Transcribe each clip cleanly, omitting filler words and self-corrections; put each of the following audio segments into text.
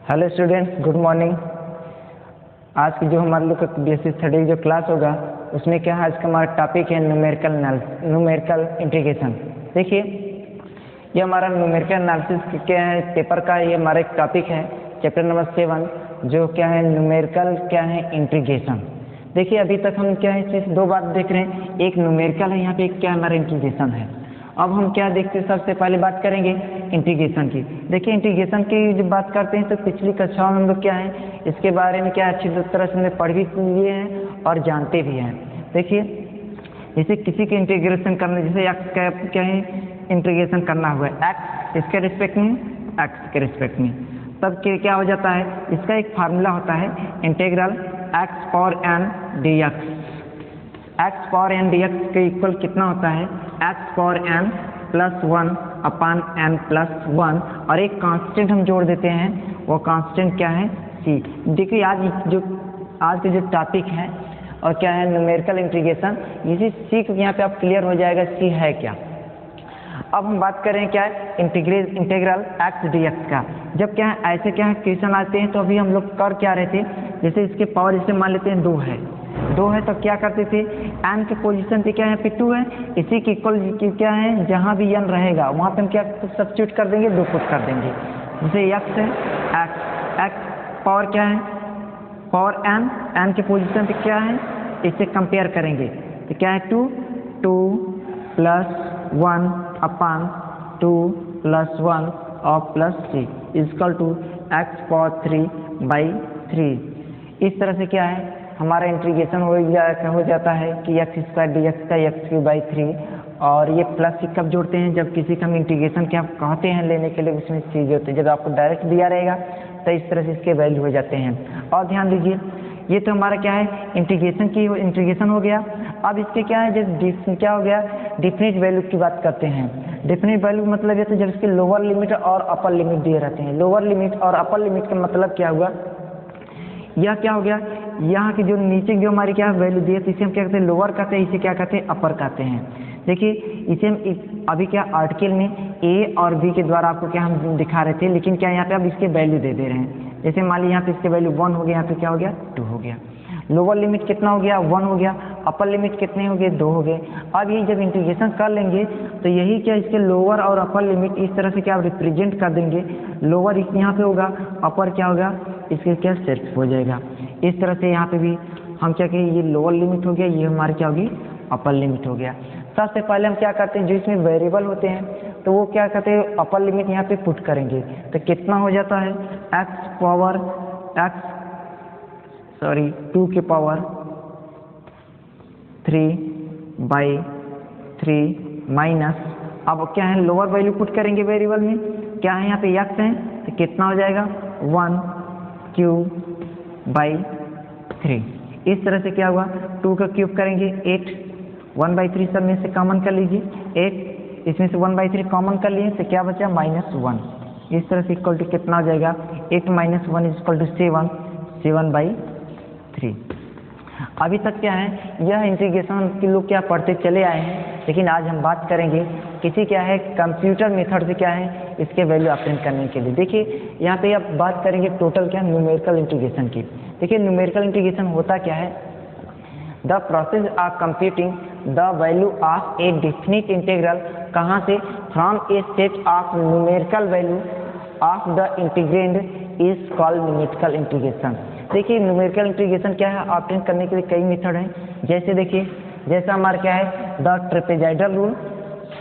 Hello students, good morning. आज की जो हमारे लोग का BSc स्टडी जो क्लास होगा उसमें क्या है, आज का हमारा टॉपिक है न्यूमेरिकल इंटीग्रेशन। देखिए, ये हमारा न्यूमेरिकल एनालिसिस क्या है पेपर का, ये हमारा एक टॉपिक है चैप्टर नंबर 7 जो क्या है न्यूमेरिकल क्या है इंटीग्रेशन। देखिए, अभी तक हम क्या है सिर्फ दो बात देख रहे हैं, एक न्यूमेरिकल है, यहाँ पे क्या हमारा इंटीग्रेशन है। अब हम क्या देखते हैं, सबसे पहले बात करेंगे इंटीग्रेशन की। देखिए, इंटीग्रेशन की जब बात करते हैं तो पिछली कक्षाओं में हम लोग क्या है इसके बारे में क्या अच्छी तरह से हमने पढ़ भी लिए हैं और जानते भी हैं। देखिए, जैसे किसी के इंटीग्रेशन करने, जैसे एक्स क्या है इंटीग्रेशन करना हुआ है एक्स इसके रिस्पेक्ट में एक्स के रिस्पेक्ट में, तब क्या हो जाता है, इसका एक फार्मूला होता है integral x power n d x. X power n d x के इक्वल कितना होता है, x power n plus 1 upon n plus 1, और एक कांस्टेंट हम जोड़ देते हैं, वो कांस्टेंट क्या है सी। देखिए, आज के जो टॉपिक है और क्या है न्यूमेरिकल इंटीग्रेशन, इसी सी को यहाँ पे आप क्लियर हो जाएगा सी है क्या। अब हम बात करें क्या है इंटीग्रल एक्स डी एक्स का। जब क्या है ऐसे क्या है क्वेश्चन आते हैं तो अभी हम लोग कर क्या रहे थे, जैसे इसके पावर जैसे मान लेते हैं 2 है तो क्या करते थे, एन के पोजीशन पे क्या है पे 2 है, इसी की इक्वल क्या है जहाँ भी एन रहेगा वहाँ पे हम क्या सब्स्टिट्यूट कर देंगे, 2 पुट कर देंगे। जैसे एक्स है एक्स पावर क्या है पावर एन के पोजीशन पे क्या है, इससे कंपेयर करेंगे तो क्या है 2 प्लस 1 अपान 2 प्लस 1 और plus 3 equal to x power 3/3। इस तरह से क्या है हमारा इंटीग्रेशन हो जाता है कि एक्स स्क्वायर डी एक्स का x³ 3। और ये प्लस सी कब जोड़ते हैं, जब किसी का हम इंटीग्रेशन क्या कहते हैं लेने के लिए उसमें चीज़ होती है, जब आपको डायरेक्ट दिया रहेगा तो इस तरह से इसके वैल्यू हो जाते हैं। और ध्यान दीजिए, ये तो हमारा क्या है इंटीग्रेशन हो गया। अब इसके क्या है जब क्या हो गया डिफिनिट वैल्यू की बात करते हैं। डिफिनिट वैल्यू मतलब ये तो जब इसके लोअर लिमिट और अपर लिमिट दिए रहते हैं। लोअर लिमिट और अपर लिमिट का मतलब क्या हुआ, यह क्या हो गया, यहाँ की जो नीचे जो हमारी क्या वैल्यू दी है तो इसे हम क्या कहते हैं लोअर कहते हैं, इसे क्या कहते हैं अपर कहते हैं। देखिए, इसे हम अभी क्या आर्टिकल में ए और बी के द्वारा आपको क्या हम दिखा रहे थे, लेकिन क्या यहाँ पे अब इसके वैल्यू दे रहे हैं। जैसे मान लीजिए यहाँ पे इसके वैल्यू 1 हो गया, यहाँ पे क्या हो गया 2 हो गया। लोअर लिमिट कितना हो गया 1 हो गया, अपर लिमिट कितने हो गए 2 हो गए। अब ये जब इंटीग्रेशन कर लेंगे तो यही क्या इसके लोअर और अपर लिमिट इस तरह से क्या रिप्रेजेंट कर देंगे। लोअर यहाँ पे होगा, अपर क्या होगा इसके क्या सेल्फ हो जाएगा। इस तरह से यहाँ पे भी हम क्या कहें, ये लोअर लिमिट हो गया, ये हमारी क्या होगी अपर लिमिट हो गया। सबसे पहले हम क्या करते हैं, जो इसमें वेरिएबल होते हैं तो वो क्या कहते हैं अपर लिमिट यहाँ पे पुट करेंगे तो कितना हो जाता है एक्स पावर 2 के पावर 3/3 माइनस, अब क्या है लोअर वैल्यू पुट करेंगे वेरिएबल में, क्या है यहाँ पे एक्स है तो कितना हो जाएगा 1/3। इस तरह से क्या हुआ 2 का क्यूब करेंगे 8, 1/3 सब में से कॉमन कर लीजिए 8, इसमें से 1/3 कॉमन कर लिए तो क्या बचा -1। इस तरह से इक्वल टू कितना हो जाएगा 8 - 1 इक्वल टू 7/3। अभी तक क्या है यह इंटीग्रेशन के लोग क्या पढ़ते चले आए हैं, लेकिन आज हम बात करेंगे किसी क्या है कंप्यूटर मेथड से क्या है इसके वैल्यू अप्रेंट करने के लिए। देखिए, यहाँ पे अब बात करेंगे टोटल क्या न्यूमेरिकल इंटीग्रेशन की। देखिए, न्यूमेरिकल इंटीग्रेशन होता क्या है, the process of computing the value of A definite integral, कहाँ से from A set of numerical value of the integrand is called numerical integration. देखिए, न्यूमेरिकल इंटीग्रेशन क्या है ऑब्टेन करने के लिए कई मेथड हैं। जैसे देखिए, जैसा हमारा क्या है द ट्रेपेजॉइडल रूल,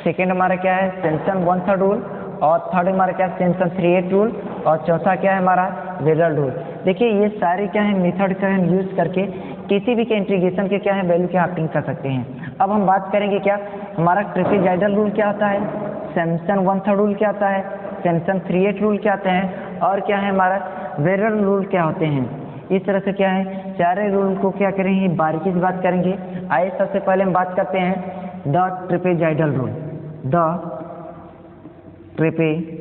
सेकेंड हमारा क्या है सेंसन 1/3 रूल, और थर्ड हमारा क्या है सेंसन 3/8 रूल, और चौथा क्या है हमारा वेरल रूल। देखिए, ये सारे क्या है मेथड का हम यूज करके किसी भी के इंटीग्रेशन के क्या है वैल्यू क्या ऑब्टेन कर सकते हैं। अब हम बात करेंगे क्या हमारा ट्रेपेजॉइडल रूल क्या होता है, सेंसन 1/3 रूल क्या होता है, सेंसन 3/8 रूल क्या होते हैं, और क्या है हमारा वेरल रूल क्या होते हैं। इस तरह से क्या है सारे रूल को क्या करेंगे बारीकी से बात करेंगे। आइए सबसे पहले हम बात करते हैं the trapezoidal rule. The trapezoidal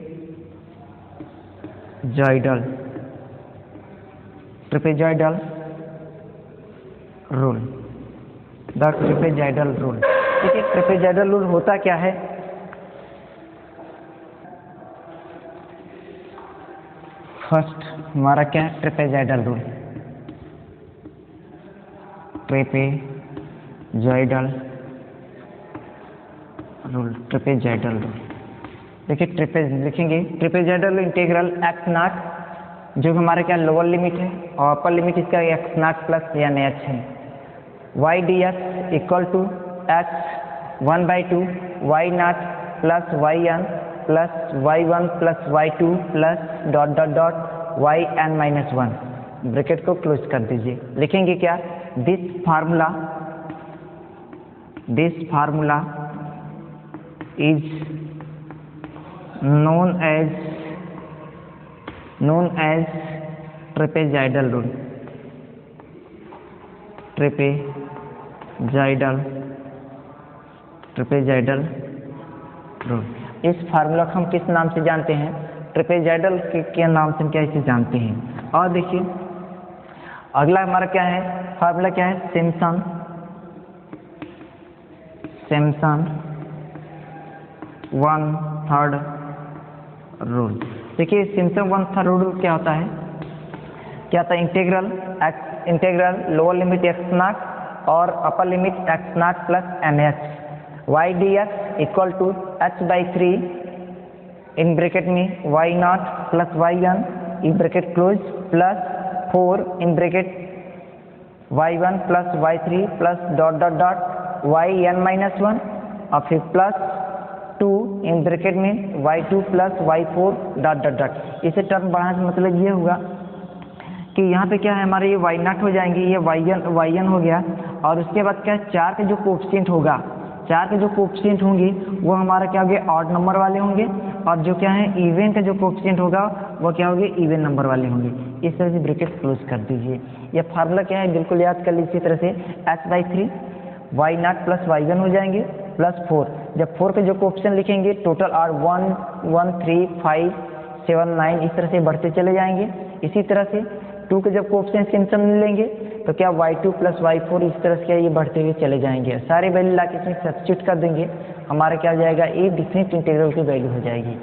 rule, the trapezoidal rule. देखिए, ट्रेपेजॉइडल रूल होता क्या है, फर्स्ट हमारा क्या है, trapezoidal rule, trapezoidal rule, trapezoidal rule. देखिए ट्रेपेज लिखेंगे, ट्रेपेजॉइडल इंटीग्रल एक्स नॉट, जो हमारे क्या लोअर लिमिट है, और अपर लिमिट इसका x not plus n h है, y d x equal to x 1/2 y not plus y n plus y one plus y two plus dot dot dot y n minus one. Bracket को close कर दीजिए। लिखेंगे क्या, this formula is known as trapezoidal rule, trapezoidal rule। इस formula को हम किस नाम से जानते हैं, ट्रेपेजॉइडल के नाम से क्या इसे जानते हैं। और देखिए अगला हमारा क्या है, फार्मूला क्या है, सिम्पसन 1/3 रूल। देखिए सिम्पसन 1/3 रूल क्या होता है, integral lower limit x naught और upper limit x not plus n h y d x equal to h/3 in bracket में y not plus y n in bracket close plus 4 in bracket y one plus y three plus dot dot dot y n minus one और फिर plus 2 in bracket में y2 plus y4 dot dot dot. इसे term बढ़ाने का मतलब ये होगा कि यहाँ पे क्या है, हमारे ये y नॉट हो जाएंगे, ये yn हो गया, और उसके बाद क्या है, 4 के जो कोएफिशिएंट होगा, 4 के जो कोएफिशिएंट होंगे वो हमारा क्या होंगे, ऑड नंबर वाले होंगे, और जो क्या है इवन का जो कोएफिशिएंट होगा वो क्या होंगे, इवन नंबर वाले होंगे। इस तरह से ब्रैकेट क्लोज कर दीजिए। यह फार्मूला क्या है, बिल्कुल याद कर लीजिए। इसी तरह से h/3 y not plus y one हो जाएंगे प्लस 4, जब 4 के जो कोएफिशिएंट लिखेंगे टोटल आर 1 1 3 5 7 9 इस तरह से बढ़ते चले जाएंगे। इसी तरह से 2 के जब कोएफिशिएंट सिम्पसन लेंगे तो क्या y2 प्लस y4 इस तरह से क्या ये बढ़ते हुए चले जाएंगे। सारे वैल्यू लाके इसमें सब्स्टिट्यूट कर देंगे, हमारा क्या हो जाएगा, ये डिफरेंट इंटीग्रल की वैल्यू हो जाएगी।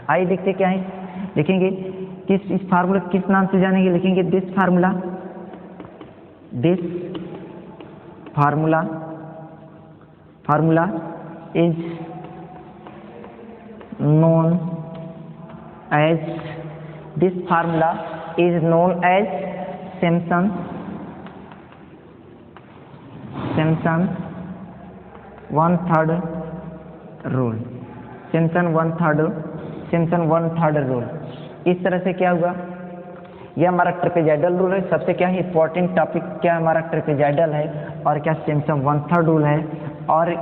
आइए देखते क्या है, लिखेंगे इस फार्मूला किस नाम से जानेंगे, लिखेंगे this formula is known as Simpson 1/3 rule. Simpson 1/3 rule. इस तरह से क्या हुआ, यह हमारा ट्रेपेजॉइडल रूल है। सबसे क्या है इंपॉर्टेंट टॉपिक क्या हमारा ट्रेपेजॉइडल है और क्या सिम्पसन 1/3 रूल है। और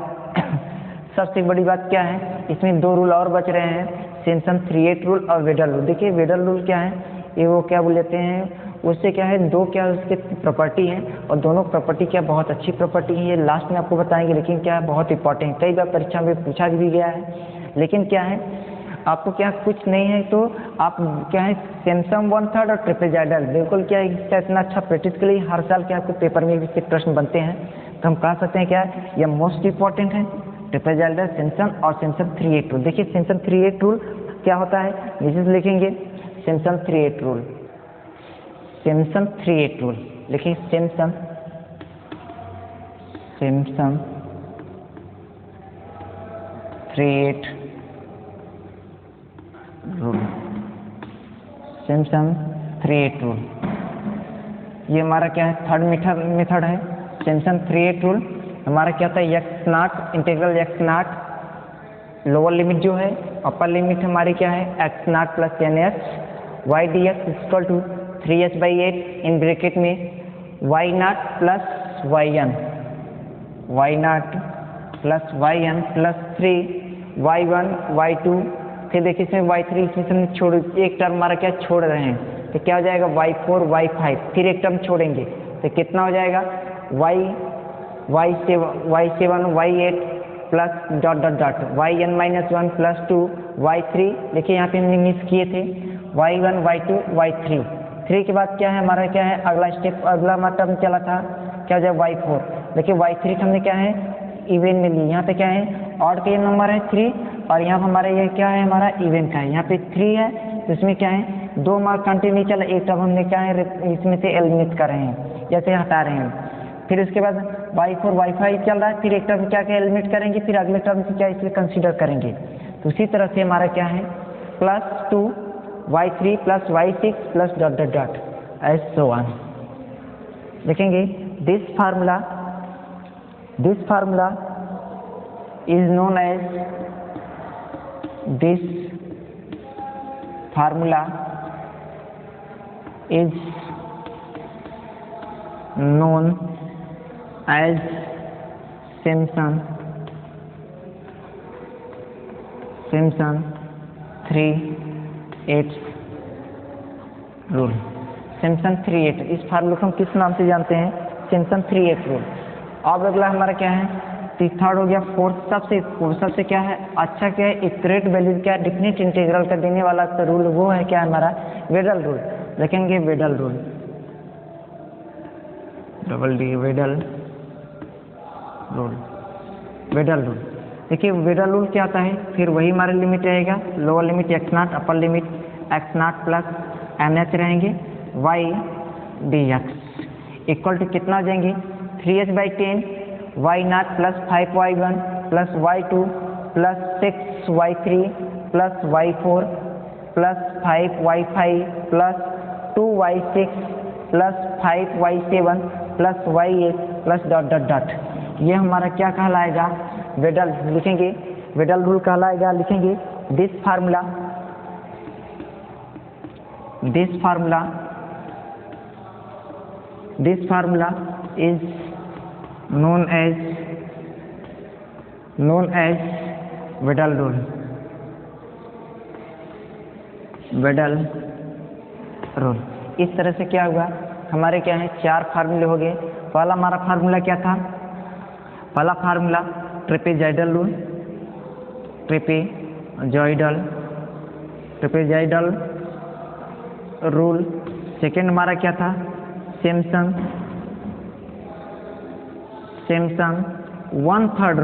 सबसे बड़ी बात क्या है, इसमें 2 रूल और बच रहे हैं, सिम्पसन 3/8 रूल और वेडल रूल। देखिए वेडल रूल क्या है, ये वो क्या बोल लेते हैं, उससे क्या है, 2 क्या उसके प्रॉपर्टी हैं और दोनों प्रॉपर्टी क्या बहुत अच्छी प्रॉपर्टी है, ये लास्ट में आपको बताएंगे। लेकिन क्या है बहुत इंपॉर्टेंट, कई बार परीक्षा में पूछा भी गया है। लेकिन क्या है आपको क्या कुछ नहीं है तो आप क्या है सिम्पसन 1/3 और ट्रेपेजॉइडल बिल्कुल क्या है, इसका इतना अच्छा प्रैक्टिस के लिए हर साल क्या आपको पेपर में भी इससे प्रश्न बनते हैं, तो हम कह सकते हैं क्या है यह मोस्ट इंपॉर्टेंट है, ट्रेपेजॉइडल, सिम्पसन और सिम्पसन 3/8 रूल। देखिए सिम्पसन 3/8 रूल क्या होता है, नीचे से लिखेंगे सिम्पसन 3/8 रूल, लिखिए सिम्पसन 3/8 रूल, सिम्पसन 3/8 रूल। ये हमारा क्या है थर्ड मेथड है। सिम्पसन 3/8 रूल हमारा क्या होता है, x nought integral x nought lower limit जो है, अपर लिमिट हमारी क्या है x not plus n h y d x equal to 3h/8 in bracket में y not plus y n plus 3 y1 y2, फिर देखिए इसमें y3, इसमें छोड़ एक टर्म हमारा क्या छोड़ रहे हैं तो क्या हो जाएगा y4 y5, फिर एक टर्म छोड़ेंगे तो कितना हो जाएगा y7 y8 plus dot dot dot yn minus 1 plus 2 y3। देखिए यहाँ पे हमने मिस किए थे y1 y2 y3, 3 के बाद क्या है हमारा क्या है अगला स्टेप, अगला हमारा टर्म चला था क्या हो जाए y4। देखिए y3 का हमने क्या है इवन में ली, यहाँ पे क्या है ऑड का ये नंबर है 3 और यहाँ पर हमारा ये क्या है हमारा इवन का है, यहाँ पे 3 है तो इसमें क्या है, 2 मार्क कंटिन्यू चला, एक टर्म हमने क्या है इसमें से एलिमिनेट कर रहे हैं, जैसे हटा रहे हैं। फिर उसके बाद y4 y5 चल रहा है, फिर एक टर्म क्या क्या एलिमिनेट करेंगे, फिर अगले टर्म से क्या इसे कंसीडर करेंगे। तो उसी तरह से हमारा क्या है +2 y3 + y6 plus dot dot dot as so on. देखेंगे this formula is known as this formula is known as Simpson 3/8 rule. Simpson 3/8 इस फार्मूले को हम किस नाम से जानते हैं, सिम्पसन 3/8 रूल। अब अगला हमारा क्या है, थर्ड हो गया। फोर्थ सबसे क्या है अच्छा, क्या है एक्यूरेट वैल्यू, क्या डेफिनेट इंटीग्रल का देने वाला रूल वो है क्या हमारा वेडल रूल। देखेंगे वेडल रूल, वेडल रूल देखिए वेडल रूल क्या आता है, फिर वही हमारा लिमिट रहेगा, lower limit x0, upper limit x0 plus nh रहेंगे, y dx इक्वल टू कितना हो जाएंगे 3h/10 y0 plus 5y1 plus y2 plus 6y3 plus y4 plus 5y5 plus 2y6 plus 5y7 plus y8 plus dot dot dot. ये हमारा क्या कहलाएगा वेडल, लिखेंगे वेडल rule कहलाएगा। लिखेंगे this formula is known as Weddle rule. इस तरह से क्या हुआ हमारे क्या है 4 फार्मूले हो गए। पहला हमारा फार्मूला क्या था, पहला फार्मूला ट्रेपेजॉइडल रूल। सेकेंड हमारा क्या था सिम्पसन 1/3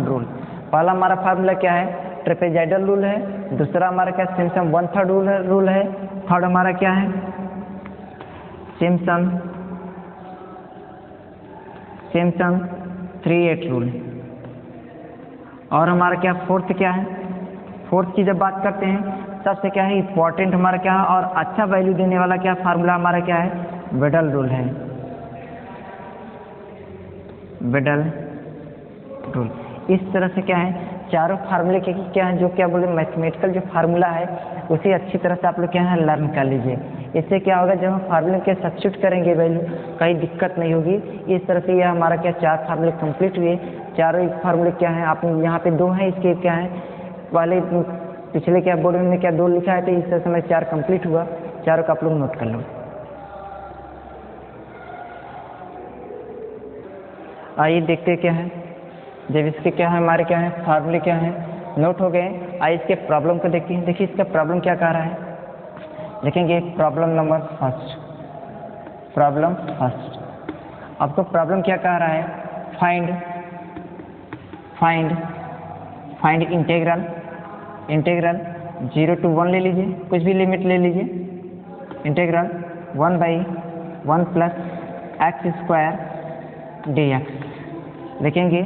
रूल। पहला हमारा फार्मूला क्या है ट्रेपेजॉइडल रूल है, दूसरा हमारा क्या सिम्पसन 1/3 रूल है, थर्ड हमारा क्या है सिम्पसन 3/8 रूल। और हमारा क्या फोर्थ क्या है, फोर्थ की जब बात करते हैं सबसे क्या है इंपॉर्टेंट हमारा क्या है और अच्छा वैल्यू देने वाला क्या फार्मूला हमारा क्या है वेडल रूल है। इस तरह से क्या है चारों फार्मूले के क्या है जो क्या बोले मैथमेटिकल जो फार्मूला है उसे अच्छी तरह से आप लोग क्या है लर्न कर लीजिए। इससे क्या होगा जब हम फार्मूले के सब्स्टिट्यूट करेंगे वैल्यू कहीं दिक्कत नहीं होगी। इस तरह से यह हमारा क्या 4 फार्मूले कंप्लीट हुए। चारों फार्मूले क्या है आप यहाँ पे 2 हैं, इसके क्या है पहले पिछले क्या बोर्ड में क्या 2 लिखा है, तो इस तरह से 4 कंप्लीट हुआ। चारों का आप लोग नोट कर लो। आइए देखते क्या है, जब इसके क्या है हमारे क्या है फार्मूले क्या है नोट हो गए। आइए इसके प्रॉब्लम को देखते हैं। देखिए इसका प्रॉब्लम क्या कह रहा है, देखेंगे प्रॉब्लम नंबर फर्स्ट। आपको प्रॉब्लम क्या कह रहा है फाइंड इंटीग्रल 0 to 1 ले लीजिए, कुछ भी लिमिट ले लीजिए, इंटीग्रल 1/1 प्लस x² dx। देखेंगे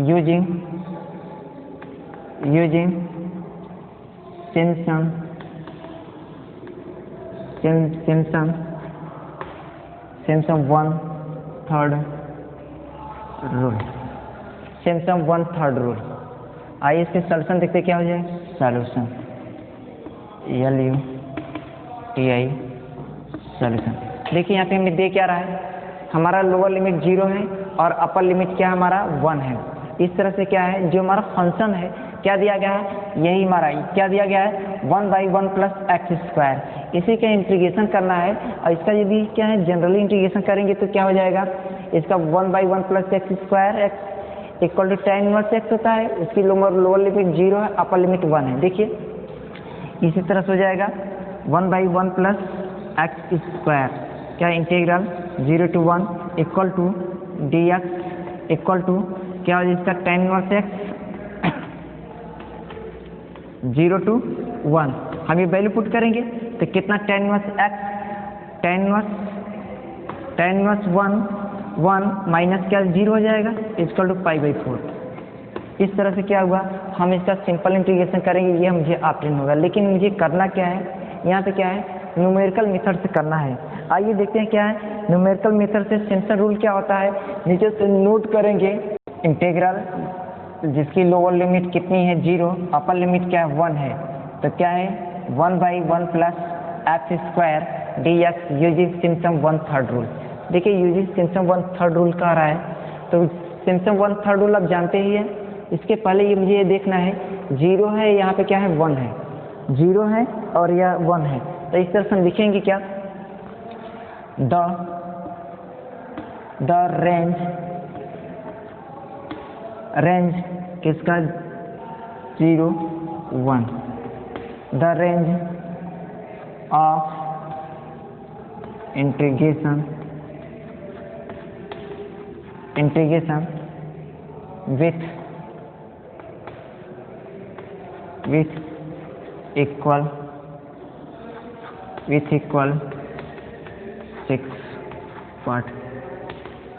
यूजिंग सिम्पसन 1/3 रूल। आइए इसके सॉल्यूशन देखते क्या हो जाए। Solution LUTI solution. देखिए यहाँ पे हमें दे क्या रहा है, हमारा लोअर लिमिट 0 है और अपर लिमिट क्या हमारा 1 है। इस तरह से क्या है जो हमारा फंक्शन है क्या दिया गया है, यही हमारा क्या दिया गया है 1/1 प्लस x²। इसी का इंटीग्रेशन करना है और इसका यदि क्या है जनरली इंटीग्रेशन करेंगे तो क्या हो जाएगा, इसका 1/1 plus x² x equal to tan inverse x होता है। उसकी लोअर लिमिट 0 है, अपर लिमिट 1 है। देखिए इसी तरह से हो जाएगा 1/1 प्लस x² क्या integral 0 to 1 equal to dx equal to क्या हो जाए इसका tan इनवर्स x 0 to 1। हम ये वैल्यू पुट करेंगे तो कितना tan inverse x, tan inverse 1 minus क्या 0 हो जाएगा इक्वल टू π/4। इस तरह से क्या हुआ, हम इसका सिंपल इंटीग्रेशन करेंगे, ये मुझे ऑप्शन होगा। लेकिन मुझे करना क्या है, यहाँ पे क्या है, न्यूमेरिकल मेथड से करना है। आइए देखते हैं क्या है न्यूमेरिकल मेथड से। सिंपल रूल क्या होता है, नीचे से नोट करेंगे इंटीग्रल जिसकी लोअर लिमिट कितनी है 0, अपर लिमिट क्या है 1 है, तो क्या है 1/1 plus x² dx using Simpson 1/3 rule. देखिए यूजिंग सिम्पसन 1/3 रूल कह रहा है, तो सिम्पसन 1/3 रूल आप जानते ही है। इसके पहले ये मुझे ये देखना है 0 है, यहाँ पे क्या है 1 है, 0 है और यह 1 है। तो इस तरह से हम लिखेंगे क्या, द रेंज किसका 0 1, the range of integration with equal 6 part.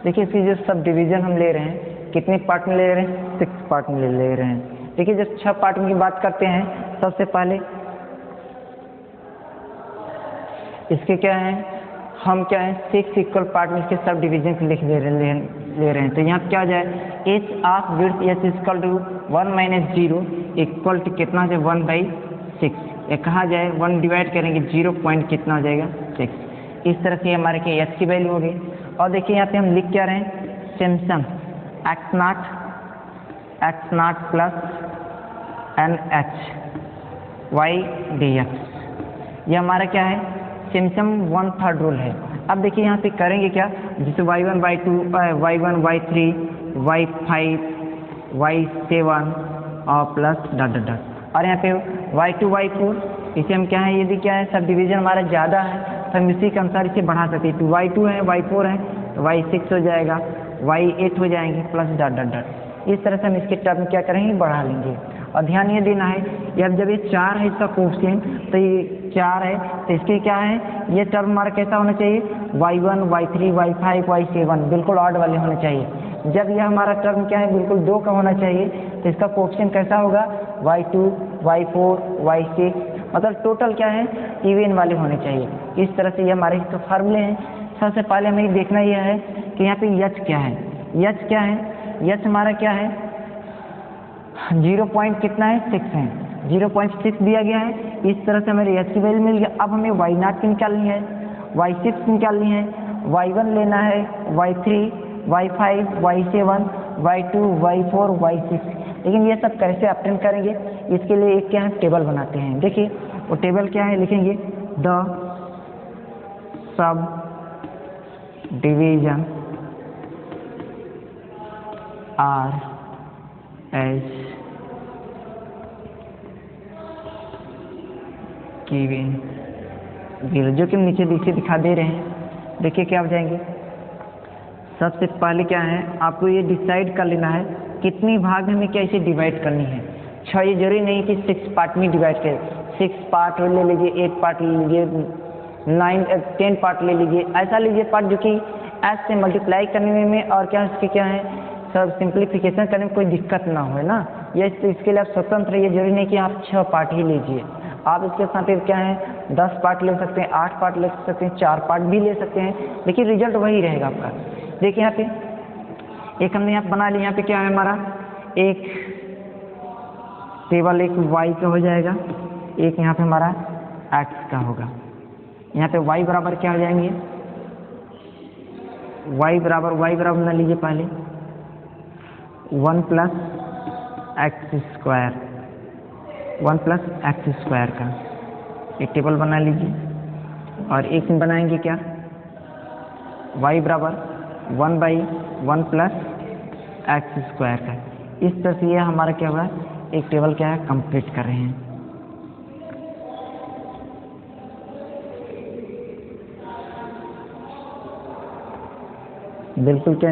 देखिए इसकी जो सब डिवीजन हम ले रहे हैं, कितने पार्ट में ले रहे हैं, 6 पार्ट में ले रहे हैं। देखिए जब 6 पार्ट की बात करते हैं, सबसे पहले इसके क्या है, हम क्या है 6 इक्वल पार्ट में इसके सब डिवीजन को लिख ले रहे हैं। तो यहाँ क्या जाए h of width h equal to 1 minus 0 equal to कितना जाए 1/6। ये कहाँ जाए 1 डिवाइड करेंगे 0 पॉइंट कितना हो जाएगा 6। इस तरह से हमारे के एच की वैल्यू होगी। और देखिए यहाँ पे हम लिख क्या रहे हैं, Simpson x0 plus NH y dx। ये हमारा क्या है सिम्पसन 1/3 रूल है। अब देखिए यहाँ पे करेंगे क्या, जैसे y1 y2 y1 y3 y5 y7 और प्लस डॉट डॉट डॉट, और यहाँ पे y2 y4 इसे हम क्या है, यदि क्या है सब डिवीजन हमारा ज़्यादा है तो हम इसी के अनुसार इसे बढ़ा सकते हैं। तो y2 है y4 है तो y6 हो जाएगा, y8 हो जाएंगे प्लस डॉट डॉट डॉट। इस तरह से हम इसके टर्म क्या करेंगे, बढ़ा लेंगे। और ध्यान ये देना है, जब ये 4 है इसका कोफिशिएंट, तो ये 4 है तो इसके क्या है, ये टर्म हमारा कैसा होना चाहिए y1 y3 y5 y7 बिल्कुल ऑड वाले होने चाहिए। जब यह हमारा टर्म क्या है बिल्कुल 2 का होना चाहिए, तो इसका कोफिशिएंट कैसा होगा y2 y4 y6, मतलब टोटल क्या है इवन वाले होने चाहिए। इस तरह से ये हमारे तो फार्मूले हैं। सबसे पहले हमें देखना यह है कि यहाँ पे यच क्या है, यच क्या है, यच हमारा क्या है 0 पॉइंट कितना है 6 है, 0.6 दिया गया है। इस तरह से हमें यच की वैल्यू मिल गया। अब हमें y0 की निकालनी है, y6 निकालनी है, y1 लेना है, y3 y5 y7 y2 y4 y6। लेकिन ये सब कैसे ऑब्टेन करेंगे, इसके लिए एक क्या है टेबल बनाते हैं। देखिए वो टेबल क्या है, लिखेंगे the subdivision are as given, जो कि नीचे दिखा दे रहे हैं। देखिए क्या हो जाएंगे, सबसे पहले क्या है आपको ये डिसाइड कर लेना है कितनी भाग में हमें कैसे डिवाइड करनी है। 6 ये जरूरी नहीं कि 6 पार्ट में डिवाइड करें, 6 पार्ट ले लीजिए, 8 पार्ट ले लीजिए, 10 पार्ट ले लीजिए, ऐसा लीजिए पार्ट जो कि एस से मल्टीप्लाई करने में और क्या इसके क्या है सब सिंप्लीफिकेशन करने में कोई दिक्कत ना हो ना। ये इसके लिए आप स्वतंत्र, ये जरूरी नहीं कि आप 6 पार्ट ही लीजिए, आप इसके साथ क्या है 10 पार्ट ले सकते हैं, 8 पार्ट ले सकते हैं, 4 पार्ट भी ले सकते हैं, लेकिन रिजल्ट वही रहेगा आपका। देखिए यहाँ पे एक हमने यहाँ बना लिया, यहाँ पे क्या है हमारा एक टेबल एक y का हो जाएगा, एक यहाँ पे हमारा x का होगा। यहाँ पे y बराबर क्या हो जाएंगे, y बराबर ना लीजिए पहले 1 प्लस एक्स स्क्वायर का एक टेबल बना लीजिए। और एक बनाएंगे क्या y बराबर 1/1 प्लस एक्स स्क्वायर का। इस तरह से ये हमारा क्या हुआ एक टेबल क्या है कंप्लीट कर रहे हैं। बिल्कुल क्या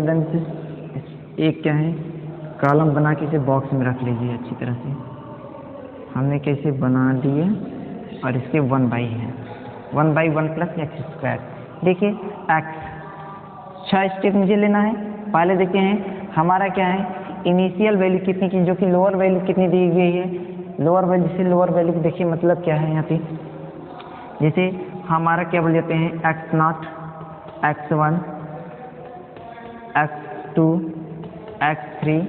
एक क्या है कॉलम बना के इसे बॉक्स में रख लीजिए अच्छी तरह से। हमने कैसे बना दिए और इसके 1 है 1/1 + x²। देखिए x 6 स्टेप मुझे लेना है। पहले देखते हैं हमारा क्या है, इनिशियल वैल्यू कितनी की, जो कि लोअर वैल्यू कितनी दी गई है। लोअर वैल्यू से लोअर वैल्यू देखिए मतलब क्या है यहाँ पे, जैसे हमारा क्या बोल जाते हैं x0, x1, x2, x3।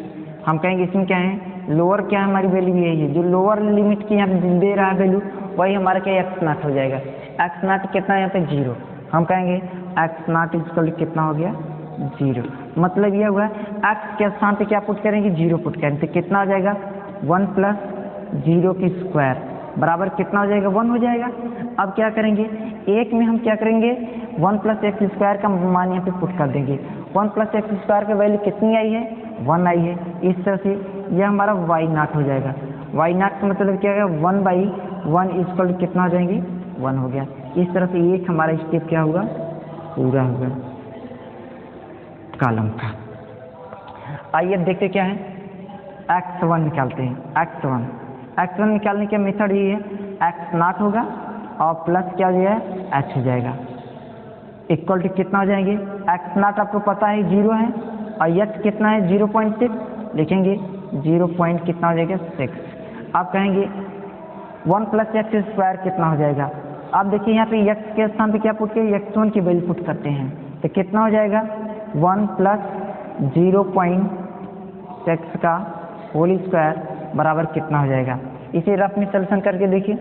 हम कहेंगे इसमें क्या है, लोअर क्या है हमारी वैल्यू यही है, जो लोअर लिमिट की यहाँ पे दे रहा है वैल्यू वही हमारा क्या x0 हो जाएगा। x0 कितना है यहाँ पे 0। हम कहेंगे x0 इक्वल कितना हो गया 0। मतलब यह हुआ x के स्थान पे क्या पुट करेंगे 0 पुट करेंगे तो कितना हो जाएगा 1 + 0 की स्क्वायर बराबर कितना हो जाएगा 1 हो जाएगा। अब क्या करेंगे, एक में हम क्या करेंगे 1 + x² का मान यहाँ पे पुट कर देंगे। 1 + x² की वैल्यू कितनी आई है 1 आई है। इस तरह से यह हमारा y0 हो जाएगा। y0 का मतलब क्या है 1/1 इक्वल कितना हो जाएंगे 1 हो गया। इस तरह से एक हमारा स्टेप क्या होगा पूरा होगा कॉलम का। आइए अब देखते क्या है, x1 निकालते हैं। x1 निकालने का मेथड ये है, x0 होगा और प्लस क्या हो जाएगा h हो जाएगा इक्वल टू कितना हो जाएंगे, x0 आपको पता है 0 है और h कितना है 0.6 लिखेंगे 0. कितना हो जाएगा 6। आप कहेंगे 1 + x² कितना हो जाएगा। आप देखिए यहाँ पे x के स्थान पे क्या पुट के x1 की वैल्यू पुट करते हैं तो कितना हो जाएगा 1 + 0.6 का होल स्क्वायर बराबर कितना हो जाएगा। इसे रफ में सॉल्यूशन करके देखिए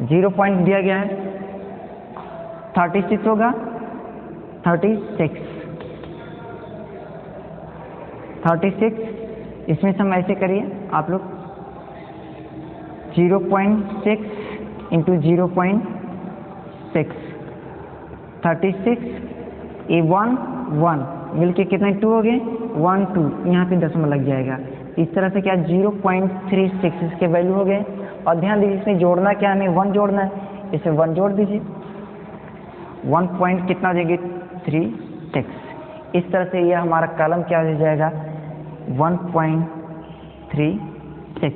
0 पॉइंट दिया गया है 36 होगा 36 इसमें से हम ऐसे करिए आप लोग 0.6 × 0.6 36 ये 1 मिलके कितने 2 हो गए 1 2 यहाँ पे दशमलव लग जाएगा। इस तरह से क्या 0.36 इसके वैल्यू हो गए। और ध्यान दीजिए इसमें जोड़ना क्या हमें 1 जोड़ना है, इसे 1 जोड़ दीजिए 1 पॉइंट कितना हो जाएगी 36। इस तरह से यह हमारा कॉलम क्या हो जाएगा 1.36।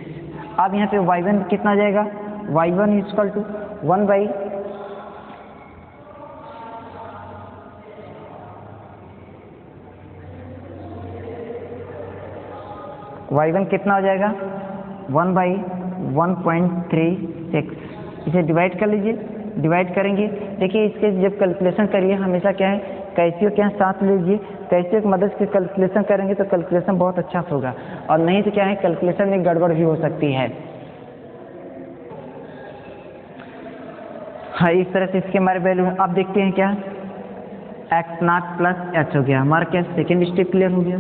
अब यहाँ पे y1 कितना आ जाएगा y1 इक्वल टू 1/, y1 कितना हो जाएगा 1/1.36। इसे डिवाइड कर लीजिए, डिवाइड करेंगे। देखिए इसके जब कैलकुलेशन करिए हमेशा क्या है कैसियो के साथ लीजिए, कैसियो की मदद से कैलकुलेशन करेंगे तो कैलकुलेशन बहुत अच्छा से होगा और नहीं तो क्या है कैलकुलेशन में गड़बड़ भी हो सकती है। हाँ इस तरह से इसके हमारे वैल्यू अब देखते हैं क्या x0 + h हो गया हमारा क्या सेकेंड स्टेप क्लियर हो गया।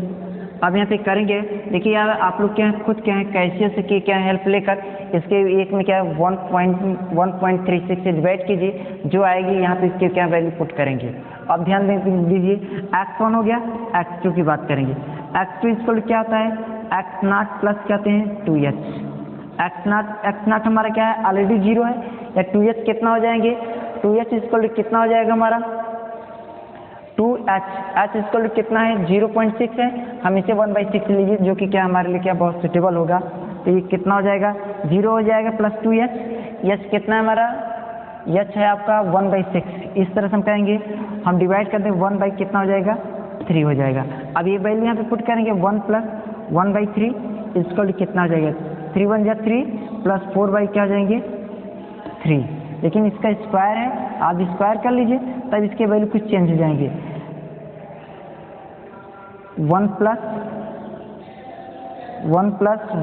अब यहाँ पे करेंगे देखिए यार आप लोग क्या है खुद क्या है कैसियो से की क्या हेल्प लेकर इसके एक में क्या है 1.36 से डिवाइड कीजिए, जो आएगी यहाँ पे इसके क्या वैल्यू पुट करेंगे। अब ध्यान दीजिए x1 हो गया, x2 की बात करेंगे। x2 इक्वल क्या होता है x0 प्लस कहते हैं 2h। x0 हमारा क्या है ऑलरेडी 0 है या 2h कितना हो जाएंगे 2h इक्वल कितना हो जाएगा हमारा 2h। h इक्वल कितना है 0.6 है, हम इसे 1/6 लीजिए जो कि क्या हमारे लिए क्या बहुत सुटेबल होगा। तो ये कितना हो जाएगा 0 हो जाएगा प्लस 2h। h कितना है हमारा h है आपका 1/6। इस तरह से हम कहेंगे हम डिवाइड कर दें 1 कितना हो जाएगा 3 हो जाएगा। अब ये वैल्यू यहाँ पे पुट करेंगे 1 + 1/3 इक्वल कितना हो जाएगा 3 × 1 = 3 प्लस 4 क्या हो जाएंगे 3। लेकिन इसका स्क्वायर है, आप स्क्वायर कर लीजिए तब इसके वैल्यू कुछ चेंज हो जाएंगे। 1 +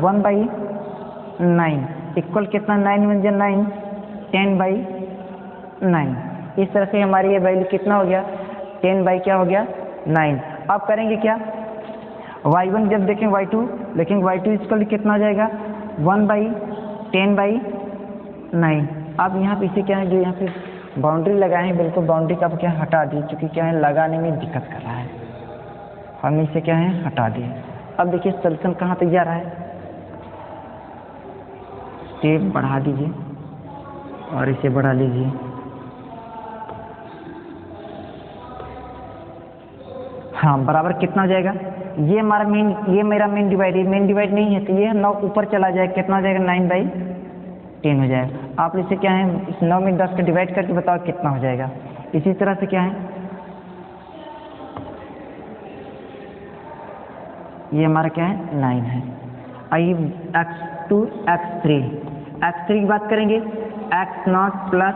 1/9 इक्वल कितना 9 × 1 = 9 10/9। इस तरह से हमारी ये वैल्यू कितना हो गया 10 क्या हो गया 9। अब करेंगे क्या y1 जब देखें y2 लेकिन y2 इक्वल कितना हो जाएगा 1/10/9। अब यहाँ पे इसे क्या है जो यहाँ पे बाउंड्री लगाए हैं बिल्कुल बाउंड्री का क्या हटा दिए क्योंकि क्या है लगाने में दिक्कत कर रहा है, हम इसे क्या है हटा दिए। अब देखिए सॉल्यूशन कहाँ तक जा रहा है, स्टेप बढ़ा दीजिए और इसे बढ़ा लीजिए। हाँ बराबर कितना हो जाएगा, ये हमारा मेन, ये मेरा मेन डिवाइड है, मेन डिवाइड नहीं है तो ये 9 ऊपर चला जाएगा, कितना हो जाएगा 9/10 हो जाएगा। आप इसे क्या है इस 9 में 10 का डिवाइड करके बताओ कितना हो जाएगा। इसी तरह से क्या है, ये हमारा क्या है 9 है। आइए x2 x3 की बात करेंगे, x0 प्लस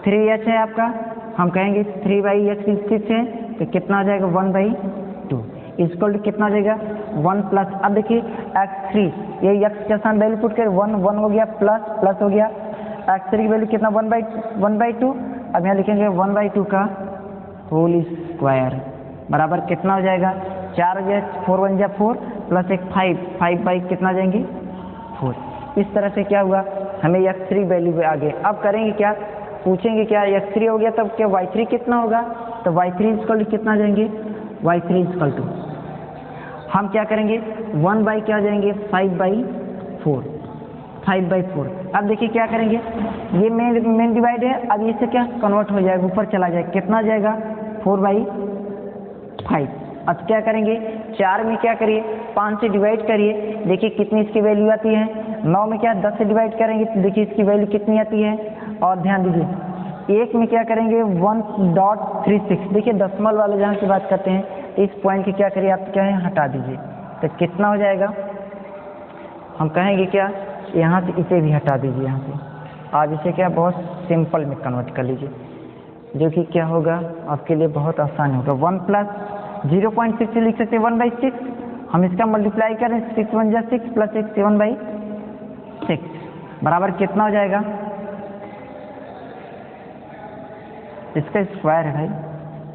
3h है आपका, हम कहेंगे 3/x 6 है तो कितना हो जाएगा 1/2 इक्वल टू कितना हो जाएगा 1 प्लस, अब देखिए x3 ये x के साथ वैल्यू पुट कर 1 हो गया, प्लस हो गया, x3 की वैल्यू कितना 1/2, अब यहाँ लिखेंगे 1/2 का होल स्क्वायर बराबर कितना हो जाएगा 4 हो जाए 4 1 जा 4 प्लस एक 5 कितना जाएंगे 4। इस तरह से क्या हुआ हमें x3 वैल्यू आ गए। अब करेंगे क्या, पूछेंगे क्या x3 हो गया तब क्या y3 कितना होगा, तो y3 इक्वल टू कितना जाएंगे, y3 इक्वल टू हम क्या करेंगे 1 बाई क्या जाएंगे 5/4। अब देखिए क्या करेंगे, ये मेन डिवाइड है, अब इससे क्या कन्वर्ट हो जाएगा, ऊपर चला जाएगा, कितना जाएगा 4/5। अब क्या करेंगे 4 में क्या करिए 5 से डिवाइड करिए, देखिए कितनी इसकी वैल्यू आती है, 9 में क्या 10 से डिवाइड करेंगे तो देखिए इसकी वैल्यू कितनी आती है, और ध्यान दीजिए 1 में क्या करेंगे 1.36, देखिए दशमलव वाले जहाँ की बात करते हैं इस पॉइंट की क्या करिए आप क्या है हटा दीजिए, तो कितना हो जाएगा, हम कहेंगे क्या यहाँ से इसे भी हटा दीजिए, यहाँ से आप इसे क्या बहुत सिंपल में कन्वर्ट कर लीजिए, जो कि क्या होगा आपके लिए बहुत आसान होगा। 1 प्लस 0.6 लिख सकते हैं 1/6, हम इसका मल्टीप्लाई करें 6 1 जा 6 प्लस 1 7/6 बराबर कितना हो जाएगा, इसका स्क्वायर है भाई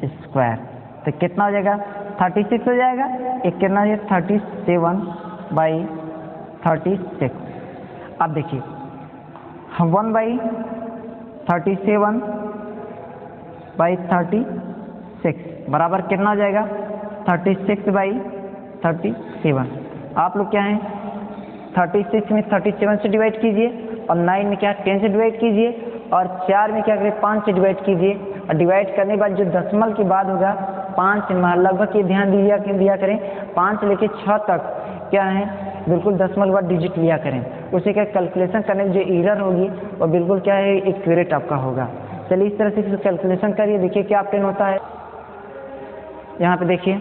स्क्वायर, तो कितना हो जाएगा 36 हो जाएगा, एक कितना है 37/36। अब देखिए हम 1/37/36 बराबर कितना हो जाएगा 36/37। आप लोग क्या है 36 में 37 से डिवाइड कीजिए, और 9 में क्या 10 से डिवाइड कीजिए, और 4 में क्या करें 5 से डिवाइड कीजिए, और डिवाइड करने के बाद जो दशमलव के बाद होगा 5 लगभग ये ध्यान दिया करें 5 लेके 6 तक क्या है बिल्कुल दशमलव बाद डिजिट लिया करें, उसे क्या कैलकुलेशन करने में जो एरर होगी वो बिल्कुल क्या है एक्यूरेट आपका होगा। चलिए इस तरह से कैलकुलेशन करिए, देखिए क्या ऑप्शन होता है, यहाँ पे देखिए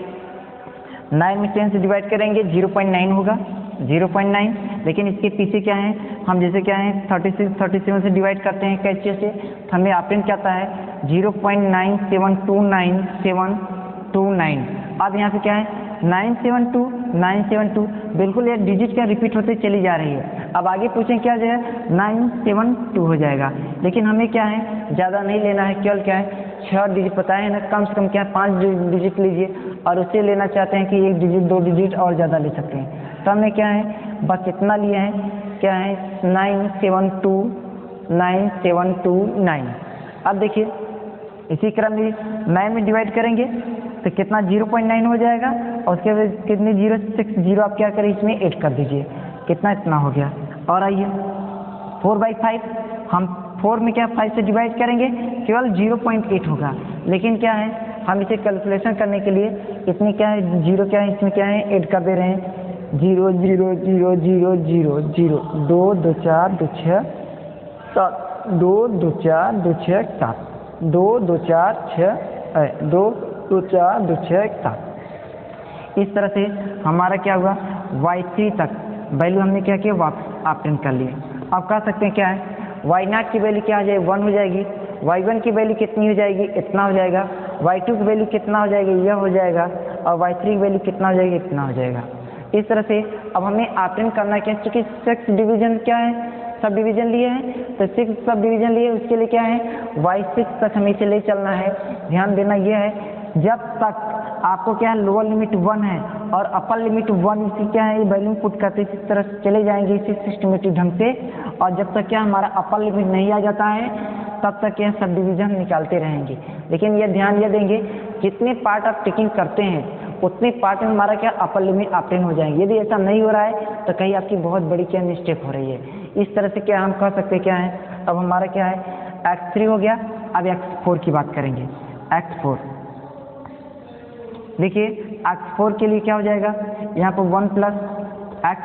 9 में 10 से डिवाइड करेंगे 0.9 होगा 0.9, लेकिन इसके पीछे क्या है हम जैसे क्या है 37 से डिवाइड करते हैं कैसे से, तो हमें ऑप्शन क्या आता है 0.9729729। अब यहाँ पे क्या है 972 बिल्कुल ये डिजिट क्या रिपीट होते चली जा रही है। अब आगे पूछें क्या जो है 972 हो जाएगा, लेकिन हमें क्या है ज़्यादा नहीं लेना है, केवल क्या है 6 डिजिट पता है ना, कम से कम क्या है 5 डिजिट लीजिए, और उससे लेना चाहते हैं कि 1 डिजिट 2 डिजिट और ज़्यादा ले सकते हैं, तो हमने क्या है बस इतना लिया है क्या है 972 9। अब देखिए इसी क्रम में 9 में डिवाइड करेंगे तो कितना 0.9 हो जाएगा, और उसके बाद कितने 060 आप क्या करें इसमें ऐड कर दीजिए, कितना इतना हो गया। और आइए 4/5 हम 4 में क्या 5 से डिवाइड करेंगे केवल 0.8 होगा, लेकिन क्या है हम इसे कैलकुलेशन करने के लिए इतनी क्या है 0 क्या है इसमें क्या है ऐड कर दे रहे हैं 0 0 0 0 0 0 2 2 4 2 6 7 2 2 4 2 6 7 2 2 4 6 2 2 4 2 6 7। इस तरह से हमारा क्या हुआ y3 तक वैल्यू हमने क्या किया ऑप्शन कर लिए। अब कह सकते हैं क्या है y0 की वैल्यू क्या हो जाएगी 1 हो जाएगी, y1 की वैल्यू कितनी हो जाएगी इतना हो जाएगा, y2 की वैल्यू कितना हो जाएगी यह हो जाएगा, और y3 की वैल्यू कितना हो जाएगी इतना हो जाएगा। इस तरह से अब हमें ऑप्शन करना क्या है, क्योंकि 6 डिवीजन क्या है सब डिवीजन लिए हैं, तो 6 सब डिवीजन लिए उसके लिए क्या है y6 तक हमें इसे ले चलना है। ध्यान देना यह है जब तक आपको क्या है लोअर लिमिट 1 है और अपर लिमिट 1 इसी क्या है वैल्यू पुट करते इस तरह चले जाएंगे इसी सिस्टमेटिक ढंग से, और जब तक क्या हमारा अपर लिमिट नहीं आ जाता है तब तक क्या सब डिवीजन निकालते रहेंगे। लेकिन यह ध्यान यह देंगे जितने पार्ट आप टिकिंग करते हैं उतने पार्ट में हमारा क्या अपर लिमिट ऑप्टेन हो जाएंगे। यदि ऐसा नहीं हो रहा है तो कहीं आपकी बहुत बड़ी क्या मिस्टेक हो रही है। इस तरह से क्या हम कह सकते हैं क्या है अब हमारा क्या है x3 हो गया। अब x4 की बात करेंगे। x4 देखिए, x4 के लिए क्या हो जाएगा, यहाँ पर 1 प्लस x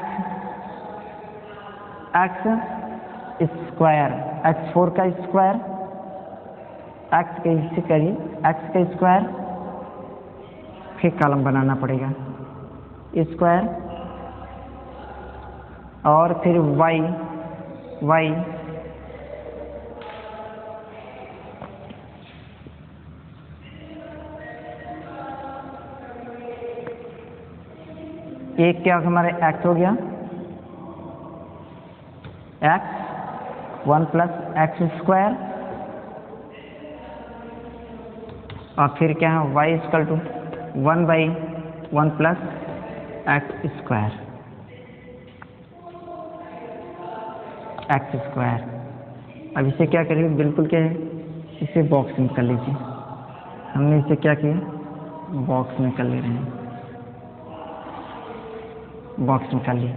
स्क्वायर, x4 का स्क्वायर, x के इसे करिए x का स्क्वायर, फिर कॉलम बनाना पड़ेगा स्क्वायर, और फिर y एक क्या हमारे x हो गया, x 1 प्लस x स्क्वायर, और फिर क्या है y equal to 1/1 plus x square, अब इसे क्या करेंगे, बिल्कुल क्या है, इसे बॉक्स में कर लीजिए। हमने इसे क्या किया, बॉक्स में कर ले रहे हैं, बॉक्स में कर लिए।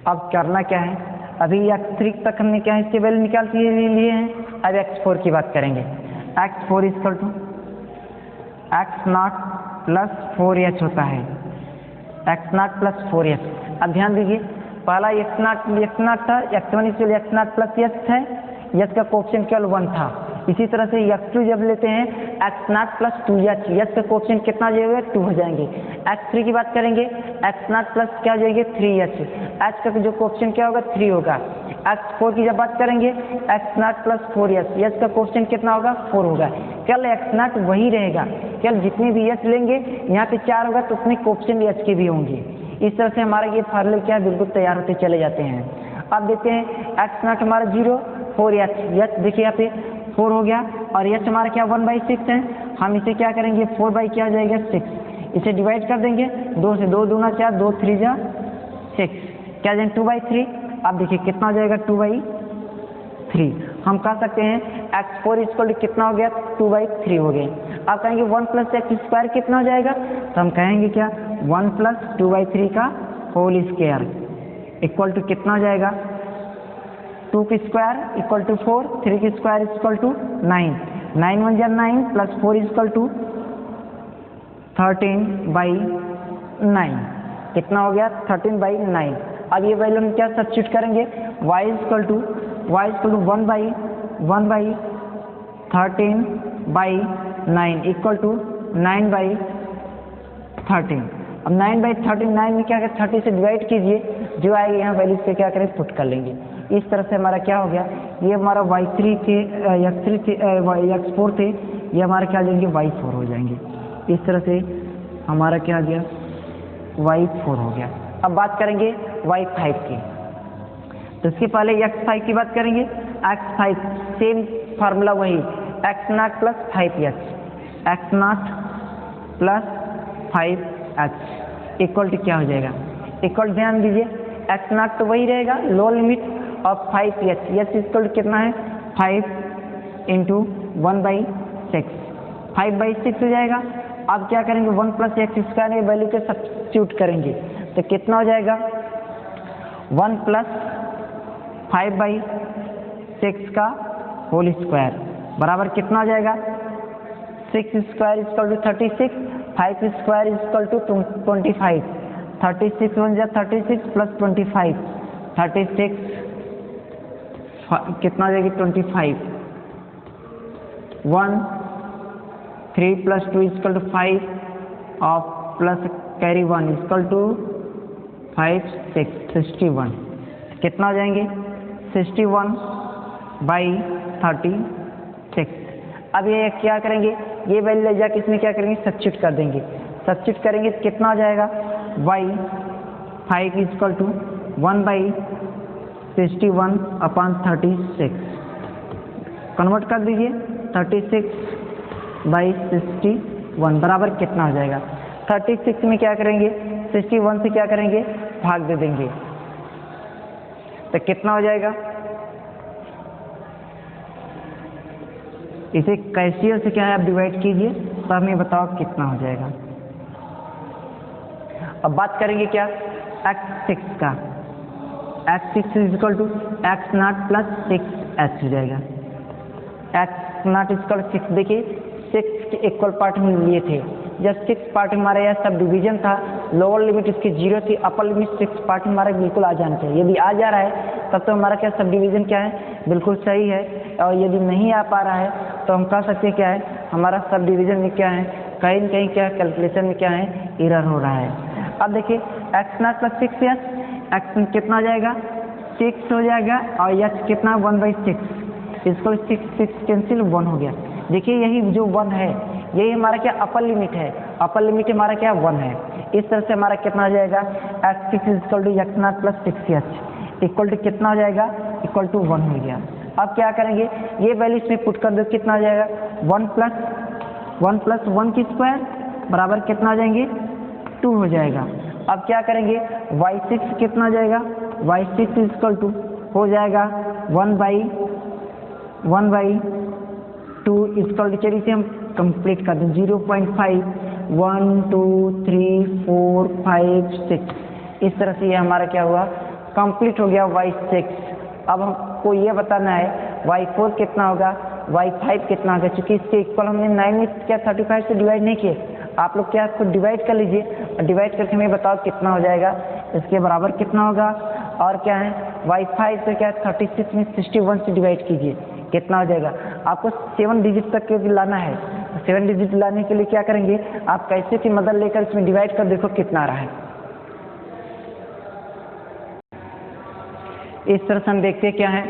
अब करना क्या है, अभी x3 तक हमने क्या है, इसके वैल्यू निकाल लिए हैं। अब x4 की बात करेंगे। x4 equal to x0 plus 4h होता है, x0 प्लस 4h। अब ध्यान दीजिए, पहला x0 था, x1 इसलिए x0 प्लस h है, h का कोएफिशिएंट केवल 1 था। इसी तरह से x2 जब लेते हैं x0 प्लस 2h, h का कोएफिशिएंट कितना हो जाएगा, 2 हो जाएंगे। x3 की बात करेंगे, x0 प्लस क्या हो जाएंगे, 3h, h का जो कोएफिशिएंट क्या होगा, 3 होगा। x4 की जब बात करेंगे, x0 प्लस 4h, h का कोएफिशिएंट कितना होगा, 4 होगा। केवल x0 वही रहेगा, केवल जितने भी h लेंगे यहाँ पे 4 होगा तो उतने कोएफिशिएंट h के भी होंगे। इस तरह से हमारे ये फार्मूले क्या बिल्कुल तैयार होते चले जाते हैं। अब देखते हैं x0 हमारा 0, 4h, देखिए यहाँ पे 4 हो गया, और h हमारा क्या 1/6 है। हम इसे क्या करेंगे, 4 क्या हो जाएगा, 6, इसे डिवाइड कर देंगे, 2 से 2 दूना 4, 2 3 जा 6, क्या जाएंगे 2/3। अब देखिए कितना हो जाएगा, 2/3। हम कह सकते हैं x4 इक्वल टू कितना हो गया, 2/3 हो गए। अब कहेंगे 1 प्लस x स्क्वायर कितना हो जाएगा, तो हम कहेंगे क्या, 1 प्लस 2/3 का होल स्क्वायर इक्वल टू कितना हो जाएगा, 2 की स्क्वायर इक्वल टू 4, 3 की स्क्वायर इक्वल टू 9, 9 1 जा 9 प्लस 4 इक्वल टू 13/9, कितना हो गया, 13/9। अब ये वैल्यू हम क्या सब्स्टिट्यूट करेंगे, y equal to 1/13/9 equal to 9/13। अब 9/13, 9 में क्या करें, 30 से डिवाइड कीजिए, जो आएगा यहाँ वैल्यू से क्या करें, पुट कर लेंगे। इस तरह से हमारा क्या हो गया, ये हमारा y3 थे, x3 थे, x4 थे, ये हमारा क्या आ जाएंगे, y4 हो जाएंगे। इस तरह से हमारा क्या आ गया, y4 हो गया। अब बात करेंगे y5 की, तो इसके पहले x5 की बात करेंगे। x5 सेम फार्मूला वही, x0 plus 5h, x0 plus 5h equal to क्या हो जाएगा, इक्वल ध्यान दीजिए, x0 तो वही रहेगा, low limit of 5h, h equal to कितना है, 5 इंटू 1/6, 5/6 हो जाएगा। अब क्या करेंगे, 1 प्लस x स्क्वायर की वैल्यू के सब्स्टिट्यूट करेंगे, तो कितना हो जाएगा, 1 प्लस 5/6 का होल स्क्वायर बराबर कितना हो जाएगा, 6 square equal to 36, 5 square equal to 25, 36 1 जा 36 प्लस 25, 36 कितना हो जाएगी, 25, 1 3 प्लस 2 इक्वल टू 5 और प्लस कैरी 1 इक्वल टू 5 6, 61, कितना हो जाएंगे, 61/36। अब ये क्या करेंगे, ये वैल्यू ले जाके इसमें क्या करेंगे, सब्स्टिट्यूट कर देंगे। सब्स्टिट्यूट करेंगे तो कितना हो जाएगा, y5 इक्वल टू 1/61/36, कन्वर्ट कर दीजिए, 36/61 बराबर कितना हो जाएगा, 36 में क्या करेंगे, 61 से क्या करेंगे, भाग दे देंगे, तो कितना हो जाएगा, इसे कैशियर से क्या है आप डिवाइड कीजिए, तो हमें बताओ कितना हो जाएगा। अब बात करेंगे क्या, x6 का, x6 equal to x0 plus 6h हो जाएगा, एक्स नॉट इक्वल 6। देखिए 6 के इक्वल पार्ट हम लिए थे, जब 6 पार्ट हमारा यह सब डिवीजन था, लोअर लिमिट इसकी 0 थी, अपर लिमिट 6 पार्ट हमारा बिल्कुल आ जाना चाहिए। यदि आ जा रहा है तब तो हमारा क्या सब डिवीजन क्या है, बिल्कुल सही है। और यदि नहीं आ पा रहा है तो हम कह सकते हैं क्या है, हमारा सब डिवीजन में क्या है, कहीं न कहीं क्या कैलकुलेशन में क्या है, एरर हो रहा है। अब देखिए x not plus 6h, x कितना हो जाएगा, 6 हो जाएगा, और एच कितना 1/6, इसको 6 कैंसिल 1 हो गया। देखिए यही जो 1 है यही हमारा क्या अपर लिमिट है, अपर लिमिट हमारा क्या 1 है। इस तरह से हमारा कितना हो जाएगा, x6 equal to x not plus 6h equal to कितना हो जाएगा, इक्वल टू 1 हो गया। अब क्या करेंगे, ये वैल्यू इसमें पुट कर दो, कितना हो जाएगा 1 प्लस 1 की स्क्वायर बराबर कितना हो जाएंगे 2 हो जाएगा। अब क्या करेंगे, y6 कितना हो जाएगा, y6 इक्वल टू हो जाएगा 1/2 इक्वल टू, चलिए इसे हम कंप्लीट कर दें 0.5 1 2 3 4 5 6, इस तरह से ये हमारा क्या हुआ, कंप्लीट हो गया y6। अब हमको ये बताना है y4 कितना होगा, y5 कितना होगा, क्योंकि इसके इक्वल हमने 9 में क्या 35 से डिवाइड नहीं किए। आप लोग क्या इसको डिवाइड कर लीजिए, और डिवाइड करके हमें बताओ कितना हो जाएगा, इसके बराबर कितना होगा। और क्या है y5 से क्या 36 में 61 से डिवाइड कीजिए, कितना हो जाएगा। आपको 7 डिजिट तक के लाना है, 7 डिजिट लाने के लिए क्या करेंगे, आप कैसे की मदद लेकर इसमें डिवाइड कर देखो कितना आ रहा है। इस तरह से हम देखते हैं क्या है,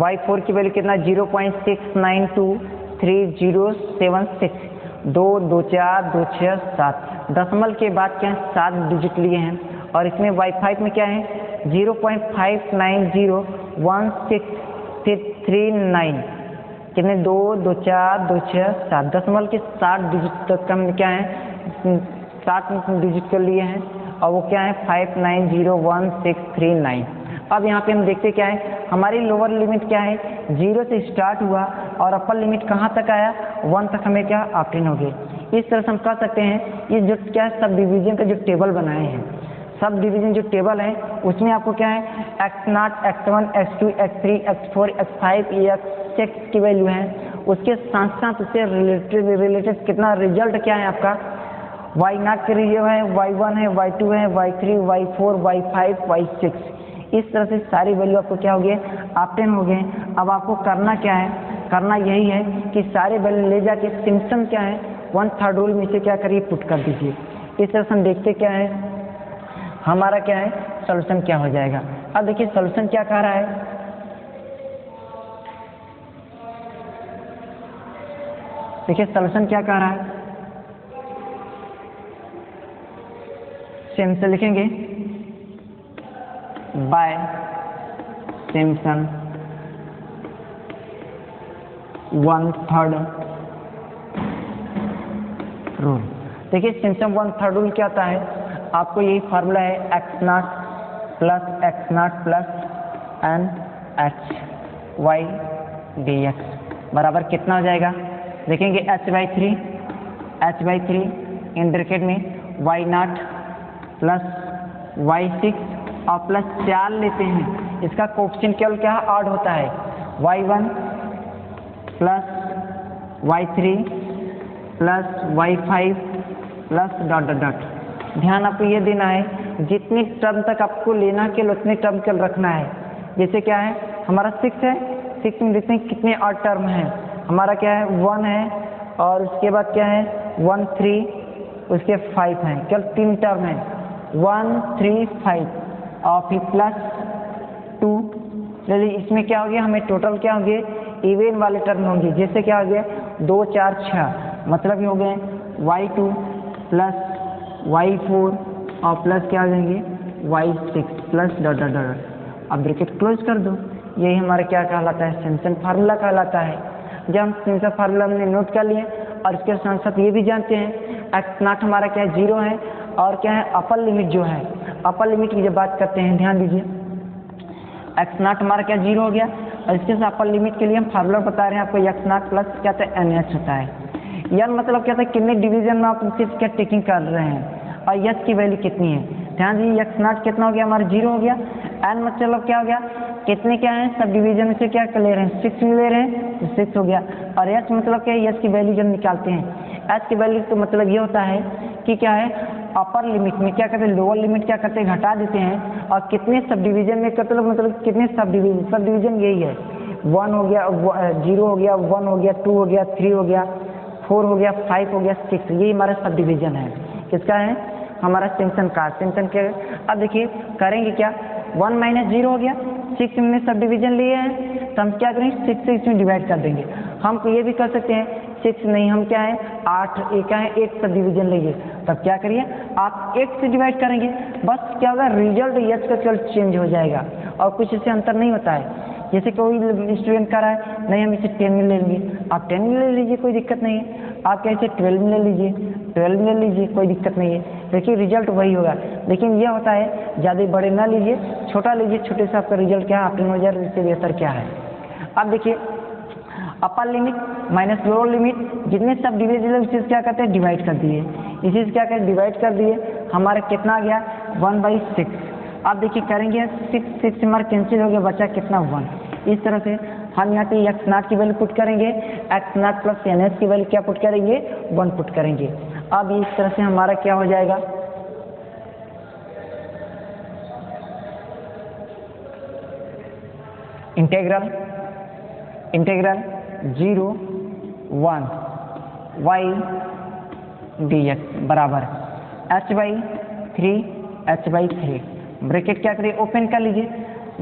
y4 की वैल्यू कितना 0.692307, 2 2 4 2 6 7, दशमलव के बाद क्या है 7 डिजिट लिए हैं। और इसमें y5 में क्या है 0.59016339, कितने 2 2 4 2 6 7, दशमलव के 7 डिजिट तक हम क्या है 7 डिजिट कर लिए हैं, और वो क्या है 59016339। अब यहाँ पे हम देखते क्या है, हमारी लोअर लिमिट क्या है 0 से स्टार्ट हुआ, और अपर लिमिट कहाँ तक आया 1 तक हमें क्या ऑब्टेन हो गए। इस तरह से हम कह सकते हैं ये जो क्या है सब डिवीजन का जो टेबल बनाए हैं, सब डिवीजन जो टेबल है उसमें आपको क्या है x0 x1 x2 x3 x4 x5 x6 की वैल्यू है, उसके साथ साथ उससे रिलेटेड कितना रिजल्ट क्या है आपका y0 के रिजल्ट है, y1 है, y2 है, y3 y4 y5 y6। इस तरह से सारी वैल्यू आपको क्या हो गए ऑब्टेन हो गए। अब आपको करना क्या है, करना यही है कि सारे वैल्यू ले जाके सिम्पसन क्या है 1/3 रूल में से क्या करिए पुट कर दीजिए। इस तरह से हम देखते क्या है हमारा क्या है सॉल्यूशन क्या हो जाएगा। अब देखिए सॉल्यूशन क्या कह रहा है, देखिए सॉल्यूशन क्या कह रहा है, सेम से लिखेंगे बाय सिम्पसन 1/3 रूल। देखिए सिम्पसन 1/3 रूल क्या आता है, आपको यही फार्मूला है x0 plus n h y dx बराबर कितना हो जाएगा, देखेंगे h/3 इन ब्रैकेट में y0 प्लस y6 और प्लस 4 लेते हैं, इसका कोएफिशिएंट केवल क्या ऐड होता है y1 plus y3 plus y5 plus dot dot dot. ध्यान आपको ये देना है जितनी टर्म तक आपको लेना के उतने टर्म के रखना है। जैसे क्या है हमारा 6 है, 6 में देखते हैं कितने और टर्म हैं, हमारा क्या है 1 है, और उसके बाद क्या है 1 3 उसके 5 हैं, केवल 3 टर्म है 1 3 5 और फिर प्लस 2। चलिए इसमें क्या हो गया हमें टोटल क्या हो गए इवन वाले टर्म होंगे, जैसे क्या हो गया 2 4 6, मतलब ये हो गए y2 प्लस y4 और प्लस क्या आ जाएंगे y6 plus dot dot dot. अब ब्रैकेट क्लोज कर दो, यही हमारा क्या कहलाता है सिम्पसन फार्मूला कहलाता है। जब हम सिम्पसन फार्मूला हमने नोट कर लिए और इसके साथ साथ ये भी जानते हैं x0 हमारा क्या है 0 है, और क्या है अपर लिमिट जो है, अपर लिमिट की जब बात करते हैं ध्यान दीजिए x0 हमारा क्या 0 हो गया, और इसके साथ अपर लिमिट के लिए हम फार्मूला बता रहे हैं आपको x0 प्लस क्या था nh होता है। यह मतलब क्या था कितने डिवीजन में आप किस क्या टेकिंग कर रहे हैं, और यस की वैल्यू कितनी है। ध्यान दीजिए x0 कितना हो गया हमारा 0 हो गया, n मतलब क्या हो गया, कितने क्या है सब डिवीजन में से क्या ले रहे हैं, 6 ले रहे हैं, तो 6 हो गया। और h मतलब क्या है, h की वैल्यू जब निकालते हैं, h की वैल्यू तो मतलब ये होता है कि क्या है, अपर लिमिट में क्या करते हैं, लोअर लिमिट क्या करते हैं, घटा देते हैं, और कितने सब डिवीजन में मतलब कितने सब डिवीजन यही है, 1 हो गया, 0 हो गया, 1 हो गया, 2 हो गया, 3 हो गया, 4 हो गया, 5 हो गया, 6, ये हमारा सब डिवीजन है। किसका है, हमारा सिम्पसन का, सिम्पसन के। अब देखिए करेंगे क्या, 1 - 0 हो गया, 6 में सब डिवीजन लिए हैं, तो हम क्या करेंगे, 6 से इसमें डिवाइड कर देंगे। हम ये भी कर सकते हैं, 6 नहीं, हम क्या है 8, एक है 8 सब डिवीजन लेंगे, तब क्या करिए आप 8 से डिवाइड करेंगे, बस क्या होगा, रिजल्ट एच का केवल चेंज हो जाएगा और कुछ इससे अंतर नहीं होता है। जैसे कोई स्टूडेंट कह रहा है नहीं हम इसे 10 में ले लेंगे, आप 10 में ले लीजिए, कोई दिक्कत नहीं है। आप कैसे 12 में ले लीजिए, 12 में ले लीजिए, कोई दिक्कत नहीं है। देखिए रिजल्ट वही होगा, लेकिन यह होता है ज़्यादा बड़े ना लीजिए, छोटा लीजिए, छोटे से आपका रिजल्ट क्या है, 18,000 इससे बेहतर क्या है। अब देखिए upper limit minus lower limit, जितने सब डिविजन उसी क्या करते हैं, डिवाइड कर दिए, इसी से क्या करें, डिवाइड कर दिए, हमारा कितना आ गया 1/6। अब देखिए करेंगे 6 हमारा कैंसिल हो गया, बचा कितना 1। इस तरह से हम यहाँ पे एक्स नॉट की वैल्यू पुट करेंगे, x not plus n s की वैल्यू क्या पुट करेंगे, 1 पुट करेंगे। अब इस तरह से हमारा क्या हो जाएगा, इंटेग्रल 0 1 y dx बराबर h/3 ब्रैकेट क्या करिए, ओपन कर लीजिए,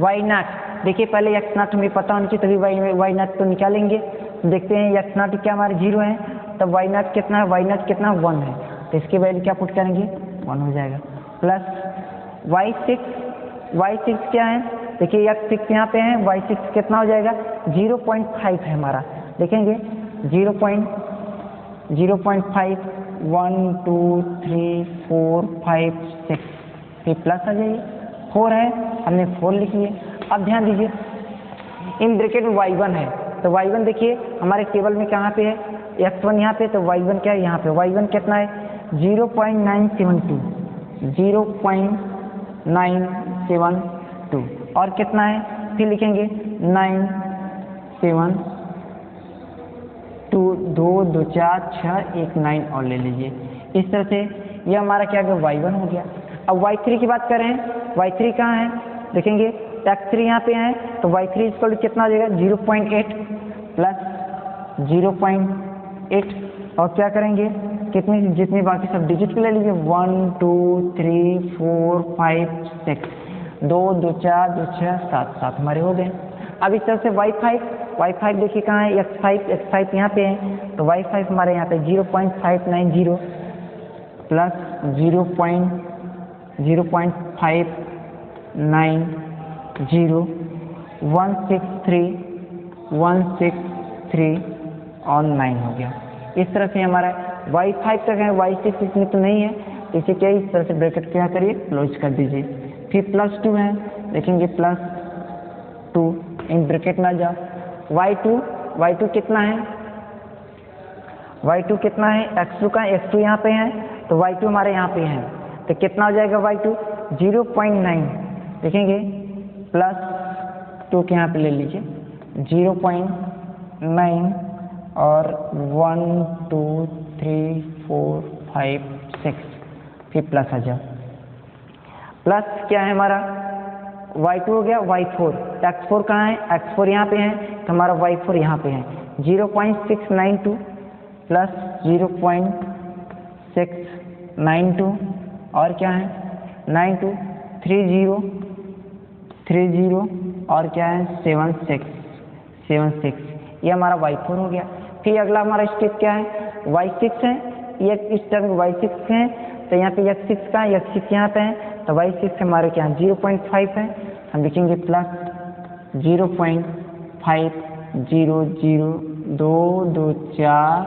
y नॉट। देखिए पहले x नॉट हमें पता होनी चाहिए, तभी y नॉट तो निकालेंगे। देखते हैं x नॉट क्या हमारे 0 है, तब y नॉट कितना है, y नॉट कितना 1 है, तो इसकी वैल्यू क्या पुट करेंगे, 1 हो जाएगा। प्लस y6 क्या है, देखिए x6 यहाँ पे है, y6 कितना हो जाएगा 0.5 है हमारा, देखेंगे 0.5 1 2 3 4 5 6, फिर प्लस आ जाइए, 4 है, हमने 4 लिख लिए। अब ध्यान दीजिए इन ब्रैकेट में y1 है, तो y1 देखिए हमारे टेबल में कहाँ पे है, x1 यहाँ पे, तो y1 क्या है यहाँ पे, y1 कितना है 0.972 0.972, और कितना है फिर लिखेंगे 9 7 2 2 2 4 6 1 9 और ले लीजिए। इस तरह से यह हमारा क्या गया y1 हो गया। अब y3 की बात करें, y3 कहाँ है, देखेंगे x3 यहाँ पे है, तो y3 इसको कितना हो जाएगा 0.8 प्लस 0.8, और क्या करेंगे कितनी जितनी बाकी सब डिजिट को ले लीजिए 1 2 3 4 5 6 2 2 4 2 6 7 7 हमारे हो गए। अब इस तरह से y5 देखिए कहाँ है, x5 यहाँ पे है, तो y5 हमारे यहाँ पे 0.590 प्लस 0.590 163 और 9 हो गया। इस तरह से हमारा y5 तक है, y6 इसमें तो नहीं है, तो इसे क्या इस तरह से ब्रैकेट क्या करिए क्लोज कर दीजिए। फिर +2 है, देखेंगे +2 इन ब्रैकेट में जाओ, y2 कितना है, y2 कितना है, x2 का, x2 यहाँ पे है, तो y2 हमारे यहाँ पे है, तो कितना हो जाएगा y2 0.9, देखेंगे +2 के यहाँ पे ले लीजिए 0.9 और 1 2 3 4 5 6, फिर प्लस आ जाओ, प्लस क्या है हमारा y2 हो गया, y4 x4 कहाँ है, x4 यहाँ पे है, तो हमारा y4 यहाँ पे है 0.692 प्लस 0.692 और क्या है 92 30 और क्या है 76, ये हमारा y4 हो गया। फिर अगला हमारा स्टेप क्या है, y6 है, ये इस टर्म y6 है, तो यहाँ पे x6 का x6 यहाँ पे है, तो y6 हमारे क्या 0.5 है, हम लिखेंगे प्लस 0.5 0 0 2 2 4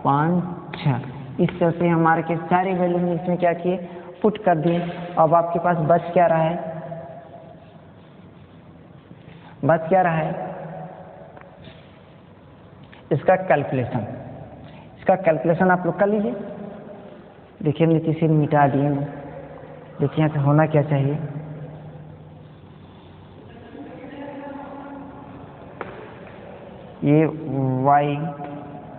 5 6। इस तरह से हमारे के सारे वैल्यू में इसमें क्या किए पुट कर दिए। अब आपके पास बच क्या रहा है, इसका कैलकुलेशन आप लोग कर लीजिए। देखिए हमने किसी ने मिटा दिए, देखिए यहाँ से होना क्या चाहिए, ये y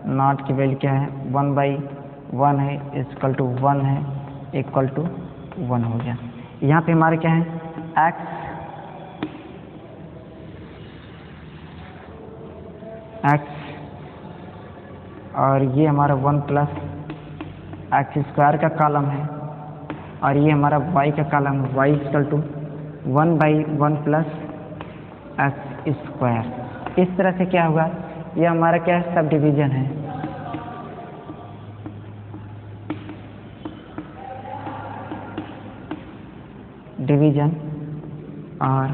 नॉट की वैल्यू क्या है 1/1 है इक्वल टू 1 है इक्वल टू 1 हो गया। यहाँ पे हमारे क्या है x और ये हमारा 1 प्लस एक्स स्क्वायर का कॉलम है और ये हमारा y का कॉलम है y equal to 1/1 plus x square. इस तरह से क्या होगा, ये हमारा क्या है सब डिवीजन है। डिवीजन और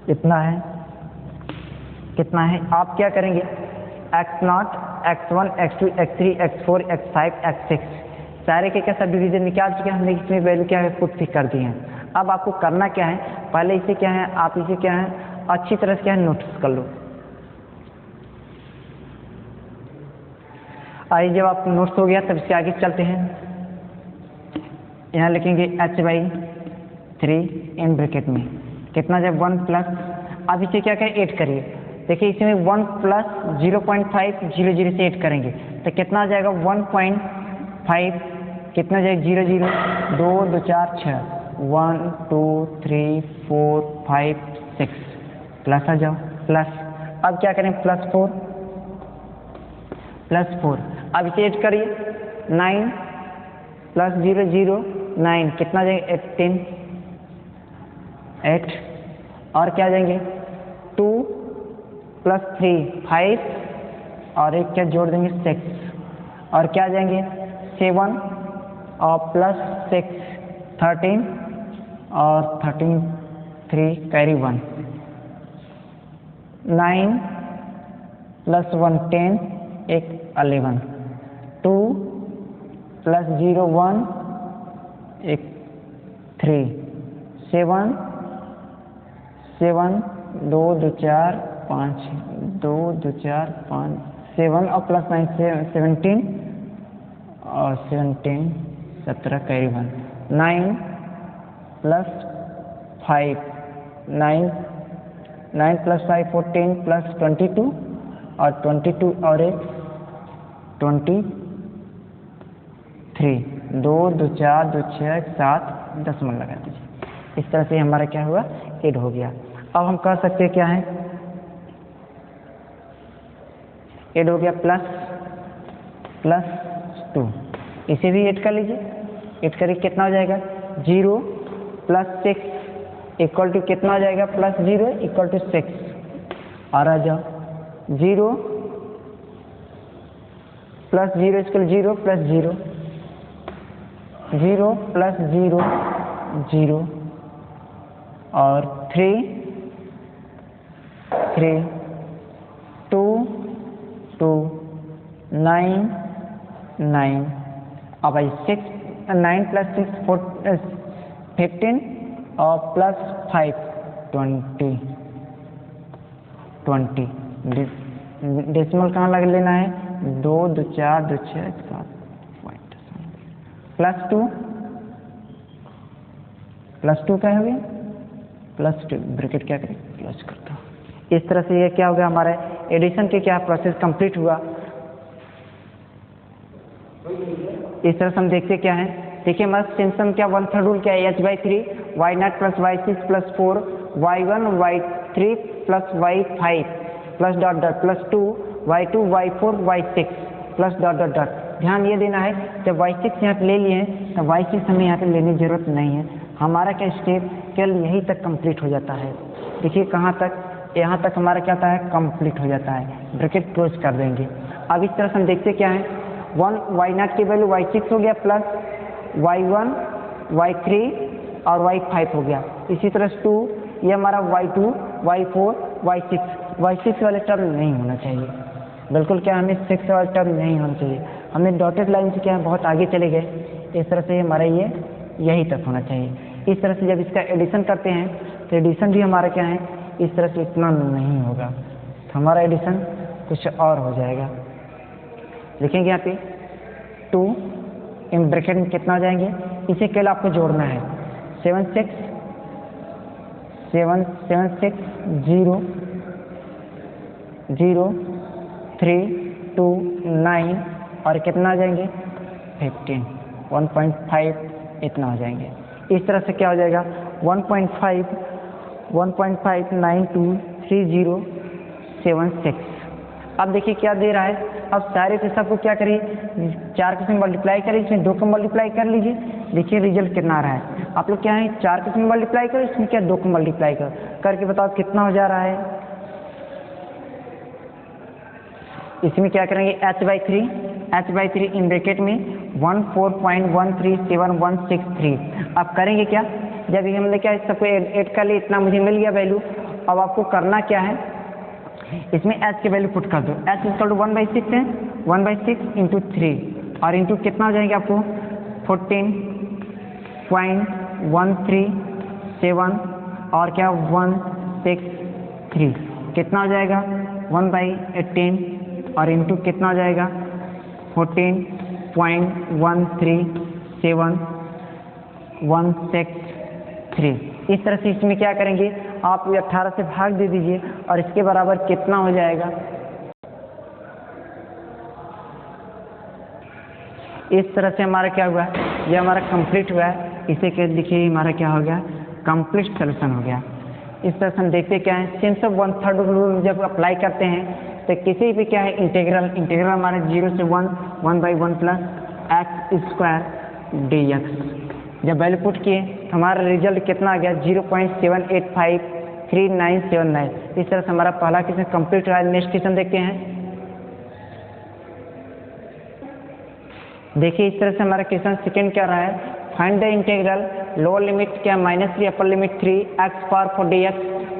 इतना है कितना है, आप क्या करेंगे x0 x1 x2 x3 x4 x5 x6 सारे के क्या सब डिवीजन निकाल चुके हैं हमने, इसमें वैल्यू क्या है पुट कर दी है। अब आपको करना क्या है, पहले इसे क्या है आप इसे क्या है अच्छी तरह से क्या है नोटिस कर लो। आइए जब आप नोट्स हो गया तब इसके आगे चलते हैं। यहाँ लिखेंगे h/3 इन ब्रैकेट में कितना जब 1 प्लस, अब इसे क्या करें ऐड करिए। देखिए इसमें 1 प्लस 0.500 से ऐड करेंगे तो कितना आ जाएगा 1.5 कितना जाएगा 00 2 2 4 6 1 2 3 4 5 6 प्लस आ जाओ प्लस। अब क्या करें +4 अब इसे ऐड करिए 9 प्लस 0 0 9 कितना जाएगा 18 8 और क्या जाएंगे 2 प्लस 3 5 और एक क्या जोड़ देंगे 6 और क्या जाएंगे 7 और प्लस 6 13 और 13 3 कैरी 1 9 प्लस 1 10 एक 11 2 प्लस 0 1 एक 3 7 2 2 4 5 2 2 4 5 7 और प्लस 9 17 और 17 17 कैरी 1 9 प्लस 5 9 प्लस 5 14 प्लस 22 और 22 और एक 23 2 2 4 2 6 7 10 लगा दीजिए। इस तरह से हमारा क्या हुआ ऐड हो गया। अब हम कर सकते हैं क्या है ऐड हो गया +2 इसे भी ऐड कर लीजिए। ऐड करिए कितना हो जाएगा 0 प्लस 6 इक्वल टू कितना हो जाएगा +0 इक्वल टू 6 और आ जाओ 0 प्लस 0 इक्वल 0 प्लस 0 0 प्लस 0 0 और 3 2 2 9 9 अब 6 9 प्लस 6 15 और प्लस 5 20 डेसिमल कहाँ लग लेना है 2 2 4 2 6 7 +2 क्या हो गया +2 ब्रैकेट क्या करें क्लोज करता हूँ। इस तरह से ये क्या हो गया हमारे एडिशन के क्या प्रोसेस कंप्लीट हुआ। इस तरह से हम देखते क्या है, देखिए हमारा सिम्पसन क्या 1/3 रूल क्या है h/3 y0 plus y6 plus 4 y1 y3 plus y5 plus dot dot +2 y2 y4 y6 plus dot dot dot. ध्यान ये देना है जब y6 यहाँ पे ले लिए हैं तो y6 हमें यहाँ पे लेने की जरूरत नहीं है, हमारा क्या स्टेप केवल यहीं तक कंप्लीट हो जाता है। देखिए कहाँ तक, यहाँ तक हमारा क्या होता है कंप्लीट हो जाता है, ब्रैकेट क्लोज कर देंगे। अब इस तरह से हम देखते क्या है 1 y0 की वैल्यू y6 हो गया प्लस y1 y3 और y5 हो गया। इसी तरह 2 ये हमारा y2 y4 y6 वाले टर्म नहीं होना चाहिए, बिल्कुल क्या हमें 6 वाला टर्म नहीं होना चाहिए, हमें डॉटेड लाइन से क्या है बहुत आगे चले गए। इस तरह से हमारा ये यहीं तक होना चाहिए। इस तरह से जब इसका एडिशन करते हैं तो एडिशन भी हमारा क्या है इस तरह से इतना नहीं होगा, तो हमारा एडिशन कुछ और हो जाएगा। लिखेंगे यहाँ पे 2 इन ब्रैकेट में कितना हो जाएंगे, इसे केवल आपको जोड़ना है 7 6 0 0 3 2 9 और कितना आ जाएंगे 15 1.5 इतना हो जाएंगे। इस तरह से क्या हो जाएगा 1.5923076। अब देखिए क्या दे रहा है। अब सारे से सबको क्या करिए 4 से मल्टीप्लाई करिए, इसमें 2 को मल्टीप्लाई कर लीजिए। देखिए रिजल्ट कितना आ रहा है। आप लोग क्या है 4 से मल्टीप्लाई करो, इसमें क्या 2 को मल्टीप्लाई करो, करके बताओ कितना हो जा रहा है। इसमें क्या करेंगे h/3 इन ब्रैकेट में 14.137163। अब करेंगे क्या, जब हमने क्या सबको ऐड कर लिया, इतना मुझे मिल गया वैल्यू। अब आपको करना क्या है, इसमें h की वैल्यू पुट कर दो। h = 1/6 है, 1/6 × 3 और इंटू कितना हो जाएंगे आपको 14.137 और क्या 163 कितना हो जाएगा 1/18 और इंटू कितना हो जाएगा 14.137 इस तरह से इसमें क्या करेंगे आप 18 से भाग दे दीजिए और इसके बराबर कितना हो जाएगा। इस तरह से हमारा क्या हुआ, ये हमारा कंप्लीट हुआ है। इसे क्या लिखिए हमारा क्या हो गया कंप्लीट सॉल्यूशन हो गया। इस तरह से हम देखते क्या है सिंस ऑफ 1/3 रूल जब अप्लाई करते हैं तो किसी भी क्या है इंटीग्रल हमारे 0 से 1/1 प्लस x² dx जब वैल्यू पुट किए हमारा रिजल्ट कितना आ गया 0.785379। इस तरह से हमारा पहला क्वेश्चन कंप्लीट हुआ है। नेक्स्ट क्वेश्चन देखते हैं। देखिए इस तरह से हमारा क्वेश्चन सेकंड क्या रहा है, find the integral lower limit क्या -3 upper limit 3 x⁴ dx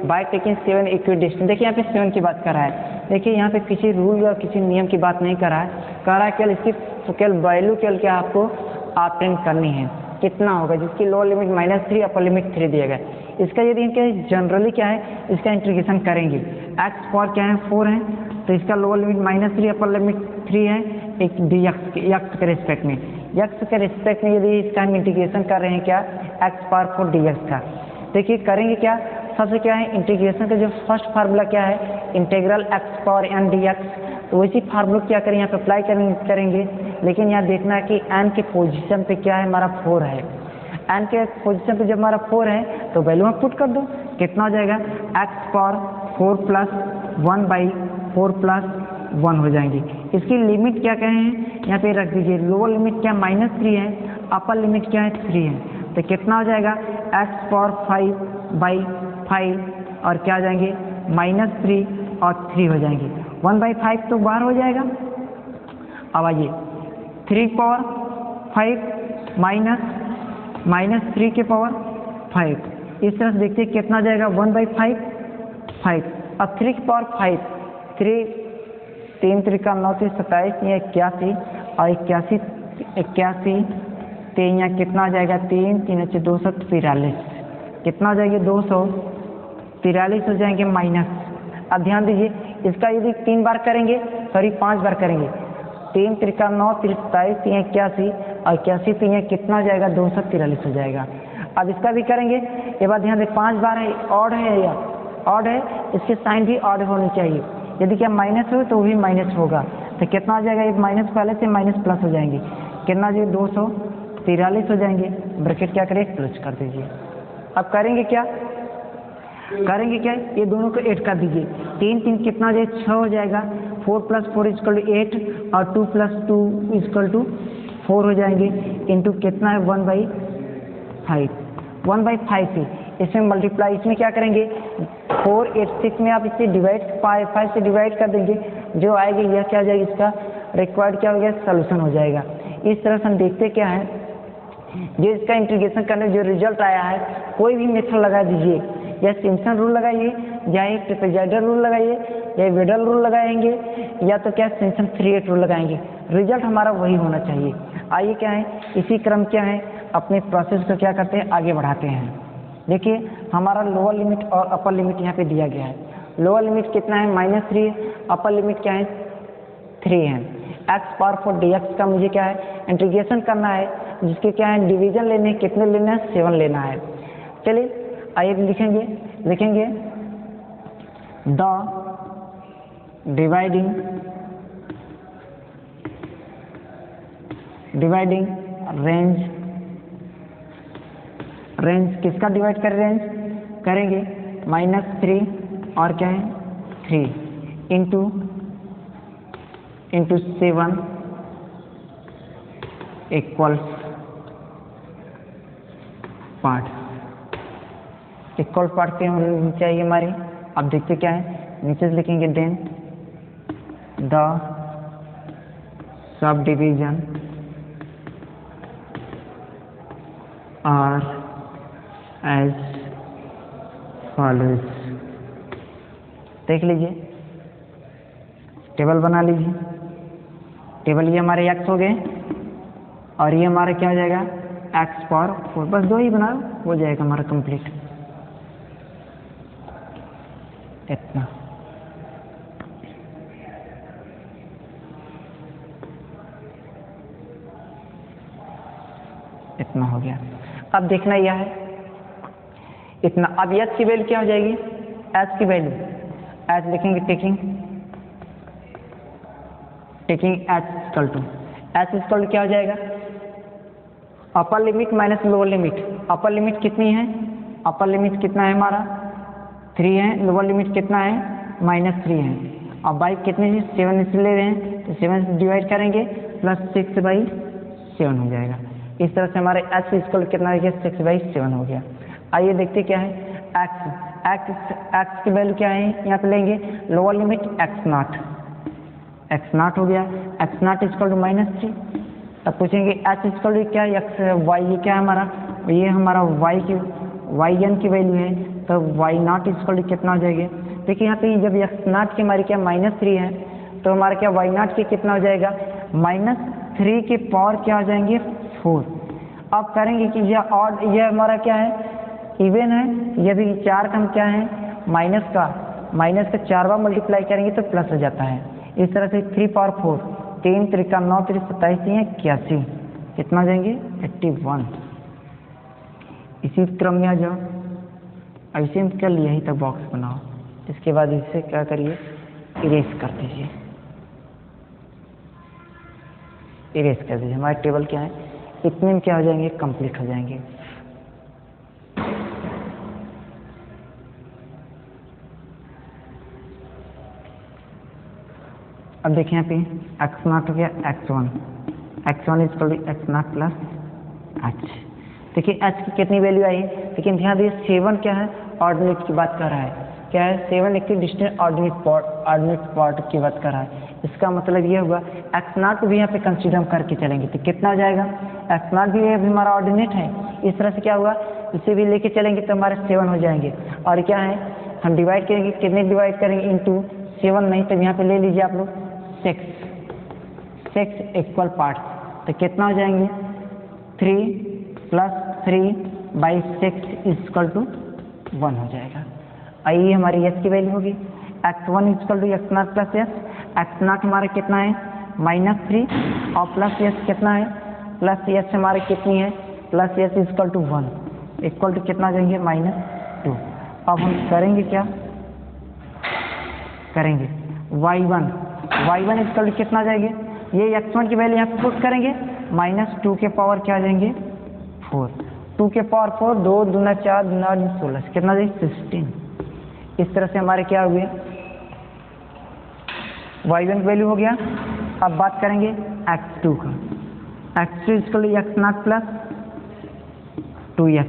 by taking 7 equidistance. देखिए यहाँ पे 7 की बात कर रहा है। देखिए यहाँ पे किसी रूल या किसी नियम की बात नहीं कर रहा है, कह रहा है केवल इसकी केवल वैल्यू केवल क्या आपको ऑब्टेन करनी है, कितना होगा जिसकी लोअर लिमिट -3 अपर लिमिट 3 दिया गया। इसका यदि इनके जनरली क्या है इसका इंटीग्रेशन करेंगे x⁴ क्या है 4 है तो इसका लोअर लिमिट -3 अपर लिमिट 3 है एक dx के रिस्पेक्ट में। x के रिस्पेक्ट में यदि इसका हम इंटीग्रेशन कर रहे हैं क्या x⁴ dx का। देखिए करेंगे क्या, सबसे क्या है इंटीग्रेशन का जो फर्स्ट फार्मूला क्या है इंटीग्रल x⁴n dx, तो वैसी फार्मूला क्या करें यहाँ पे अप्लाई करेंगे। लेकिन यहाँ देखना है कि n के पोजीशन पे क्या है हमारा 4 है, n के पोजीशन पे जब हमारा 4 है तो वैल्यू में पुट कर दो कितना हो जाएगा x⁴ 4 + 1/4 + 1 हो जाएंगी। इसकी लिमिट क्या कहे हैं यहाँ पे रख दीजिए, लोअर लिमिट क्या -3 है अपर लिमिट क्या है 3 है तो कितना हो जाएगा x⁴ 5/5 और क्या आ जाएंगे -3 और 3 हो जाएंगे 1/5 तो बाहर हो जाएगा। अब आइए 3⁴ -3⁵ इस तरह से देखते हैं कितना जाएगा 1/5 अब 3⁵ 3 3 × 9 = 27 या 81 और 81 3 यहाँ कितना आ जाएगा 3 3 × 243 कितना हो जाएंगे 243 हो जाएंगे माइनस। अब ध्यान दीजिए इसका यदि 3 बार करेंगे 5 बार करेंगे 3 3 × 9 27 3 81 और 81 3 कितना हो जाएगा 243 हो जाएगा। अब इसका भी करेंगे ये बात ध्यान दें 5 बार है ऑड है या ऑड है इसके साइन भी ऑड होनी चाहिए, यदि क्या माइनस हो तो भी माइनस होगा तो कितना हो जाएगा एक माइनस पहले से माइनस प्लस हो जाएंगे कितना जो 243 हो जाएंगे ब्रैकेट क्या करें क्लोज कर दीजिए। अब करेंगे क्या ये दोनों को ऐड कर दीजिए 3 3 कितना हो जाएगा 6 हो जाएगा 4 + 4 = 8 और 2 + 2 = 4 हो जाएंगे इंटू कितना है 1/5 से इसमें मल्टीप्लाई इसमें क्या करेंगे 4 8 6 में आप इसे डिवाइड 5 से डिवाइड कर देंगे जो आएगा यह क्या हो जाएगा इसका रिक्वायर्ड क्या हो गया सोल्यूशन हो जाएगा। इस तरह से हम देखते क्या है जो इसका इंटीग्रेशन करने जो रिजल्ट आया है कोई भी मेथड लगा दीजिए या सिम्पसन रूल लगाइए या एक ट्रेपेजॉइडल रूल लगाइए या वेडल रूल लगाएंगे या तो क्या सिम्पसन 3/8 रूल लगाएंगे, रिजल्ट हमारा वही होना चाहिए। आइए क्या है इसी क्रम क्या है अपने प्रोसेस को क्या करते हैं आगे बढ़ाते हैं। देखिए हमारा लोअर लिमिट और अपर लिमिट यहाँ पे दिया गया है। लोअर लिमिट कितना है -3 अपर लिमिट क्या है 3 है। x⁴ dx का मुझे क्या है इंटीग्रेशन करना है जिसके क्या है डिवीजन लेने कितने लेना है 7 लेना है। चलिए आइए लिखेंगे द डिवाइडिंग रेंज किसका डिवाइड कर रेंज करेंगे, -3 और क्या है 3 इंटू 7 इक्वल पार्ट पे होनी चाहिए हमारी। अब देखते क्या है, नीचे से लिखेंगे then the subdivision are as follows. देख लीजिए, टेबल बना लीजिए। टेबल ये हमारे x हो गए और ये हमारा क्या हो जाएगा x⁴, बस 2 ही बना हो जाएगा हमारा कंप्लीट। इतना हो गया। अब देखना यह है इतना। अब h की वैल्यू क्या हो जाएगी, h की वैल्यू h लिखेंगे टेकिंग h इक्वल क्या हो जाएगा, upper limit minus lower limit. Upper limit कितनी है, अपर लिमिट कितना है हमारा 3 है, लोअर लिमिट कितना है -3 है। अब बाई कितनी है 7 इसलिए ले रहे हैं तो 7 से डिवाइड करेंगे +6/7 हो जाएगा। इस तरह से हमारे h इक्वल कितना हो गया 6/7 हो गया। आइए देखते क्या है x की वैल्यू क्या है, यहाँ पे लेंगे लोअर लिमिट x0 हो गया, x0 इक्वल टू -3। तब पूछेंगे h इक्वल टू क्या है, y ये क्या है हमारा, ये हमारा yn की वैल्यू है, तो y0 इक्वल टू कितना हो जाएगा। देखिए यहाँ पे जब x0 की हमारी क्या -3 है तो हमारा क्या y0 की कितना हो जाएगा -3 के पावर क्या हो जाएंगे 4। अब करेंगे कि यह ऑड, यह हमारा क्या है इवन है, यह भी 4 का हम क्या है माइनस का 4 बार मल्टीप्लाई करेंगे तो प्लस हो जाता है। इस तरह से 3⁴ 3 3 9 3 27 81 कितना हो जाएंगे 81। इसी क्रम में आ जाओ, ऐसे हम कर लिया ही तक बॉक्स बनाओ। इसके बाद इसे क्या करिए इरेज कर दीजिए, हमारे टेबल क्या है इतने में क्या हो जाएंगे कंप्लीट हो जाएंगे। अब देखिए यहाँ पे x0 हो गया x1 equal to x0 plus h। देखिए h की कितनी वैल्यू आई, लेकिन ध्यान दीजिए 7 क्या है ऑर्डिनेट की बात कर रहा है, क्या है 7 एक डिस्टेंट ऑर्डिनेट पार्ट की बात कर रहा है। इसका मतलब ये होगा x0 को भी यहाँ पे कंसीडर करके चलेंगे तो कितना हो जाएगा, x0 भी हमारा ऑर्डिनेट है। इस तरह से क्या हुआ इसे भी लेके चलेंगे तो हमारे 7 हो जाएंगे। और क्या है हम डिवाइड करेंगे, कितने डिवाइड करेंगे इंटू 7, नहीं तो यहाँ पे ले लीजिए आप लोग 6 इक्वल पार्ट, तो कितना हो जाएंगे 3 + 3/6 इक्वल टू 1 हो जाएगा। आइए हमारी s की वैल्यू होगी x1 equal to x0 plus s। x0 हमारा कितना है -3 और प्लस s कितना है प्लस s हमारे कितनी है plus s equal to 1 equal to कितना जाएंगे -2। अब हम करेंगे क्या करेंगे y1 इक्वल टू कितना जाएंगे, ये x1 की वैल्यू यहाँ पे पुट करेंगे -2 के पावर क्या आ जाएंगे 4, 2 के पावर 4 2 दूना 4 दूना 16 कितना जाएगा 16। इस तरह से हमारे क्या हुए y1 की वैल्यू हो गया। अब बात करेंगे x2 का, x2 equal to x0 plus 2x।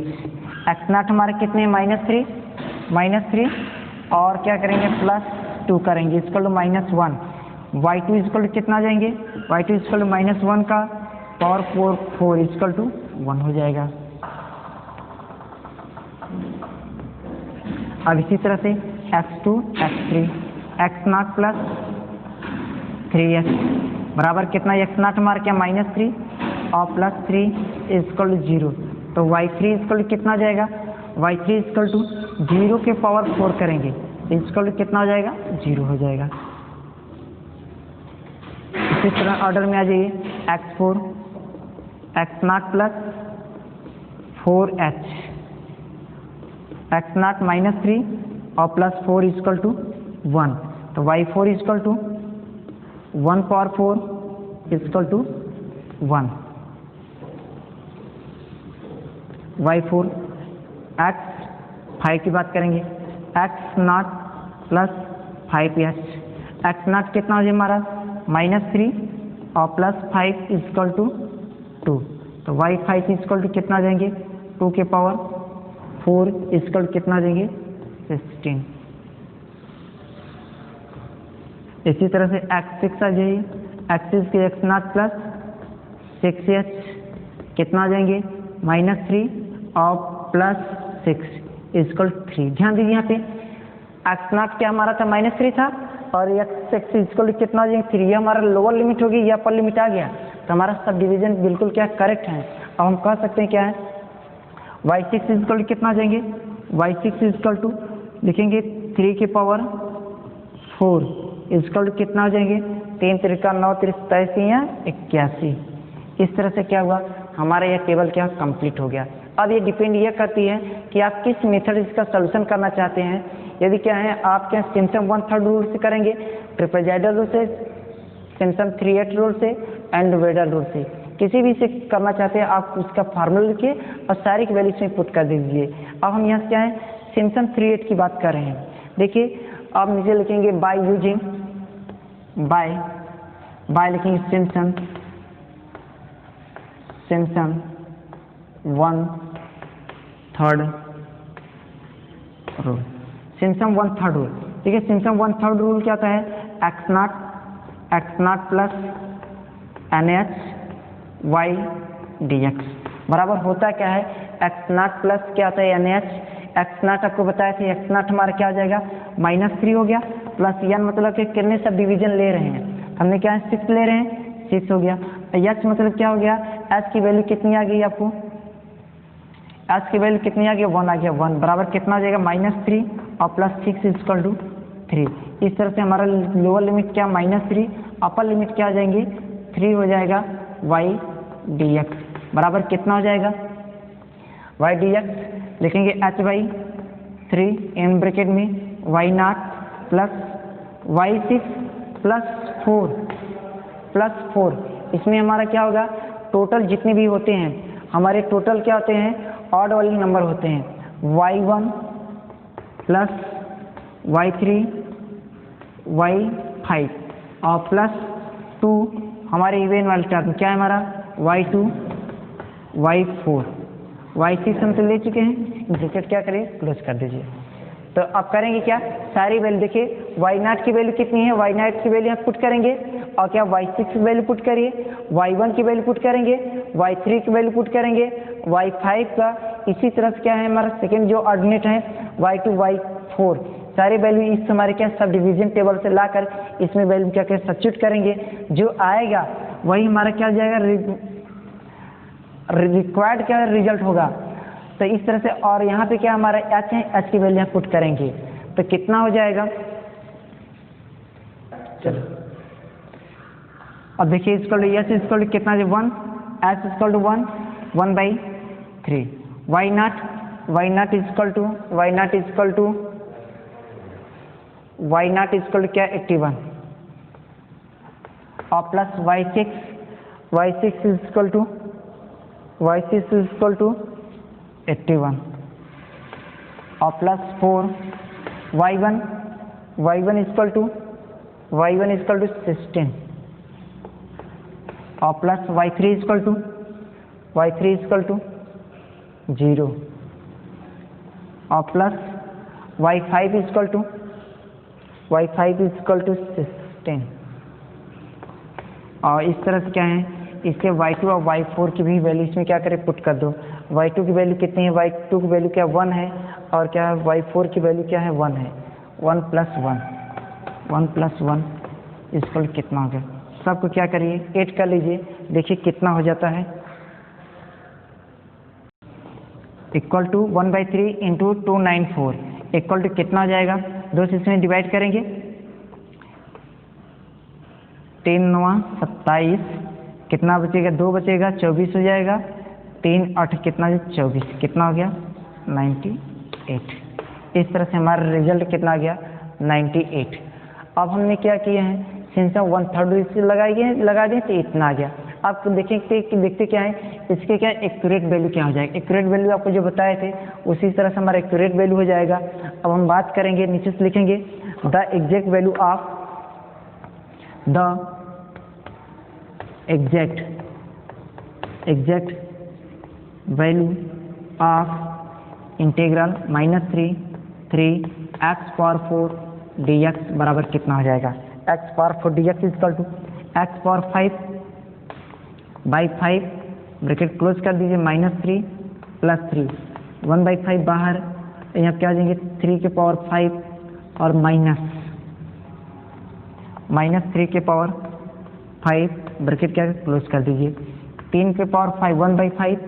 x0 हमारे कितने -3 और क्या करेंगे +2 करेंगे equal to -1। y2 equal to कितना जाएंगे, y2 इक्वल टू -1 का पावर 4 इक्वल टू 1 हो जाएगा। अब इसी तरह से x2 x3 x0 plus 3x बराबर कितना, x0 हमारा क्या -3 और +3 इक्वल टू 0, तो y3 इक्वल टू कितना जाएगा, y3 इक्वल टू 0 के पावर 4 करेंगे इक्वल टू कितना हो जाएगा 0 हो जाएगा। इसी तरह ऑर्डर में आ जाइए x4 x0 plus 4h x0 -3 और +4 इक्वल टू 1, तो y4 equal to 1 power 4 equal to 1, y4 x 5 की बात करेंगे, x nought plus 5h, x nought कितना हो जाए हमारा -3 और प्लस 5 इक्वल टू 2, तो y5 इक्वल टू कितना आ जाएंगे 2 के पावर 4 इक्वल कितना आ जाएंगे 16। इसी तरह से x6 आ जाइए, x6 के x नॉट प्लस 6h कितना आ जाएंगे -3 और प्लस 6 इक्वल 3। ध्यान दीजिए यहाँ पे x नॉट क्या हमारा था -3 था और x6 इक्वल कितना आ जाएंगे 3, ये हमारा लोअर लिमिट होगी या अपर लिमिट आ गया, तो हमारा सब डिवीजन बिल्कुल क्या करेक्ट है। अब हम कह सकते हैं क्या है y6 इक्वल कितना आ जाएंगे, y6 इक्वल टू लिखेंगे 3 के पावर 4 इक्वल कितना हो जाएंगे 3 त्रिका 9 83 या 81। इस तरह से क्या हुआ हमारा यह टेबल क्या कंप्लीट हो गया। अब ये डिपेंड ये करती है कि आप किस मेथड इसका सोल्यूशन करना चाहते हैं। यदि क्या है आप क्या सिम्पसन 1/3 रूल से करेंगे, ट्रिपल रूल से, सिम्पसन 3/8 रूल से एंड वेडर रूल से, किसी भी से करना चाहते हैं आप उसका फार्मूला लिखिए और सारी की वैल्यू इसमें पुट कर दीजिए। अब हम यहाँ क्या है सिम्पसन 3/8 की बात कर रहे हैं। देखिए आप नीचे लिखेंगे बाय यूजिंग बाय लिखेंगे सिम्पसन 1/3 रूल, सिम्पसन 1/3 रूल। ठीक है, सिम्पसन 1/3 रूल क्या होता है x nought plus NH y dx बराबर होता क्या है x नॉट प्लस क्या होता है NH, x नॉट आपको बताया था x नॉट हमारा क्या हो जाएगा -3 हो गया, प्लस n मतलब कि कितने सब डिवीजन ले रहे हैं हमने क्या है 6 ले रहे हैं 6 हो गया, h मतलब क्या हो गया h की वैल्यू कितनी आ गई आपको, h की वैल्यू कितनी आ गई 1 आ गया, 1 बराबर कितना हो जाएगा -3 और प्लस 6 इक्वल टू 3। इस तरह से हमारा लोअर लिमिट क्या -3, अपर लिमिट क्या आ जाएंगे 3 हो जाएगा y dx बराबर कितना हो जाएगा y dx लिखेंगे h/3 इन ब्रैकेट में y not plus y6 plus 4 इसमें हमारा क्या होगा टोटल जितने भी होते हैं हमारे टोटल क्या होते हैं ऑड वाले नंबर होते हैं y1 प्लस y3 y5 और प्लस 2 हमारे इवेन वाले टर्म क्या है हमारा y2 y4 y6 हम तो ले चुके हैं, ब्रैकेट क्या करें क्लोज कर दीजिए। तो अब करेंगे क्या सारी वैल्यू देखिए y नॉट की वैल्यू कितनी है, y नॉट की वैल्यू आप पुट करेंगे और क्या y6 की वैल्यू पुट करिए, y1 की वैल्यू पुट करेंगे, y3 की वैल्यू पुट करेंगे, y5 का इसी तरह से क्या है हमारा सेकेंड जो ऑर्डिनेट है y2 y4 सारी वैल्यू इस हमारे क्या सब डिवीजन टेबल से लाकर इसमें वैल्यू क्या क्या सब्स्टिट्यूट करेंगे, जो आएगा वही हमारा क्या हो जाएगा रिक्वायर्ड क्या रिजल्ट होगा। तो इस तरह से और यहाँ पे क्या हमारा h है, h की वैल्यू पुट करेंगे तो कितना हो जाएगा। चलो अब देखिए इसको h इसको कितना है 1, h इसको 1/3 y नॉट इक्वल क्या 81 और प्लस y6 इक्वल टू 81 और प्लस 4 y1 इक्वल टू 16 और प्लस y3 इक्वल टू 0 और प्लस y5 इक्वल टू 16 और इस तरह से क्या है इसके y2 और y4 की भी वैल्यू इसमें क्या करें पुट कर दो। y2 की वैल्यू कितनी है, y2 की वैल्यू क्या 1 है और क्या है y4 की वैल्यू क्या है 1 है, 1 प्लस 1 इसको कितना हो गया, सबको क्या करिए 8 कर लीजिए, देखिए कितना हो जाता है equal to 1/3 into 294 equal to कितना हो जाएगा, 2 से इसमें डिवाइड करेंगे 3 9 27 कितना बचेगा 2 बचेगा 24 हो जाएगा, 3 8 कितना 24 कितना हो गया 98। इस तरह से हमारा रिजल्ट कितना आ गया 98। अब हमने क्या किया है, सिंस हम 1/3 लगा दिए तो इतना आ गया। आप देखते क्या है, इसके क्या एक्यूरेट वैल्यू क्या हो जाएगा। एक्यूरेट वैल्यू आपको जो बताए थे उसी तरह से हमारा एक्यूरेट वैल्यू हो जाएगा। अब हम बात करेंगे, नीचे से लिखेंगे the exact value of value of integral -3 dx बराबर कितना हो जाएगा। x⁴ dx equal to x⁴5/5 bracket close कर दीजिए, -3 + 3 1/5 बाहर, यहाँ क्या आ जाएंगे 3⁵ और -3⁵ ब्रैकेट क्या क्लोज कर दीजिए, 3⁵ 1/5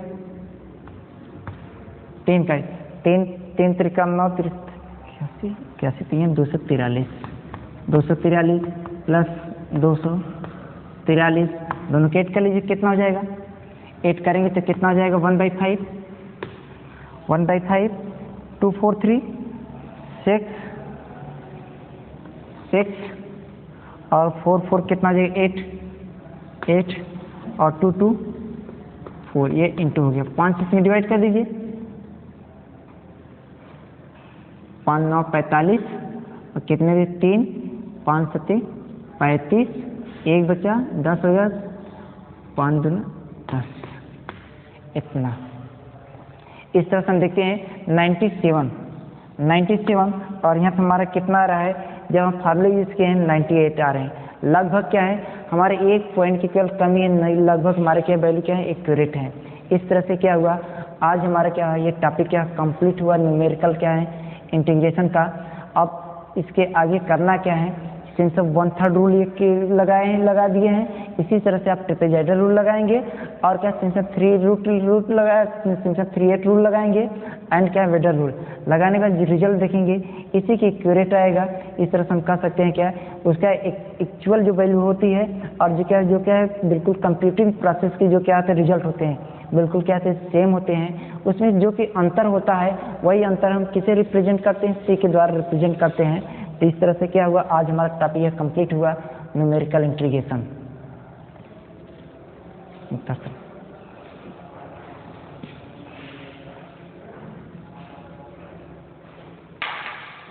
3 त्रिका 9 81 3 243 प्लस 243 दोनों के 8 कर लीजिए, कितना हो जाएगा 8 करेंगे तो कितना हो जाएगा 1/5 2 4 3 6 और 4 4 कितना हो जाएगा 8 और 2 2 4, ये इंटू हो गया, 5 इसमें डिवाइड कर दीजिए, 5 9 45 और कितने भी 3 5 7 35, 1 बचा 10 हो गया, 5 2 10, इतना। इस तरह से हम देखते हैं 97 और यहाँ पे हमारा कितना आ रहा है, जब हम फार्मूले यूज किए हैं 98 आ रहे हैं। लगभग क्या है हमारे 1 पॉइंट की केवल कमी है, नहीं लगभग हमारे क्या वैल्यू क्या है एक्यूरेट है। इस तरह से क्या हुआ, आज हमारा क्या है ये टॉपिक क्या कंप्लीट हुआ, न्यूमेरिकल क्या है इंटीग्रेशन का। अब इसके आगे करना क्या है, सिंस 1/3 रूल लगा दिए हैं, इसी तरह से आप ट्रेपेजॉइडल रूल लगाएंगे और क्या सिंस 3 रूट लगाया, सिंस 3/8 रूल लगाएंगे एंड क्या वेडर रूल लगाने का रिजल्ट देखेंगे, इसी की एक्यूरेट आएगा। इस तरह से हम कह सकते हैं क्या उसका एक्चुअल जो वैल्यू होती है और जो क्या है बिल्कुल कंप्यूटिंग प्रोसेस की जो क्या होते हैं रिजल्ट होते हैं बिल्कुल क्या होते हैं सेम होते हैं। उसमें जो कि अंतर होता है वही अंतर हम किसे रिप्रेजेंट करते हैं, सी के द्वारा रिप्रेजेंट करते हैं। तो इस तरह से क्या हुआ, आज हमारा टॉपिक कंप्लीट हुआ न्यूमेरिकल इंटीग्रेशन।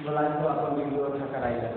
बोला तो आप वीडियो अच्छा कराइएगा,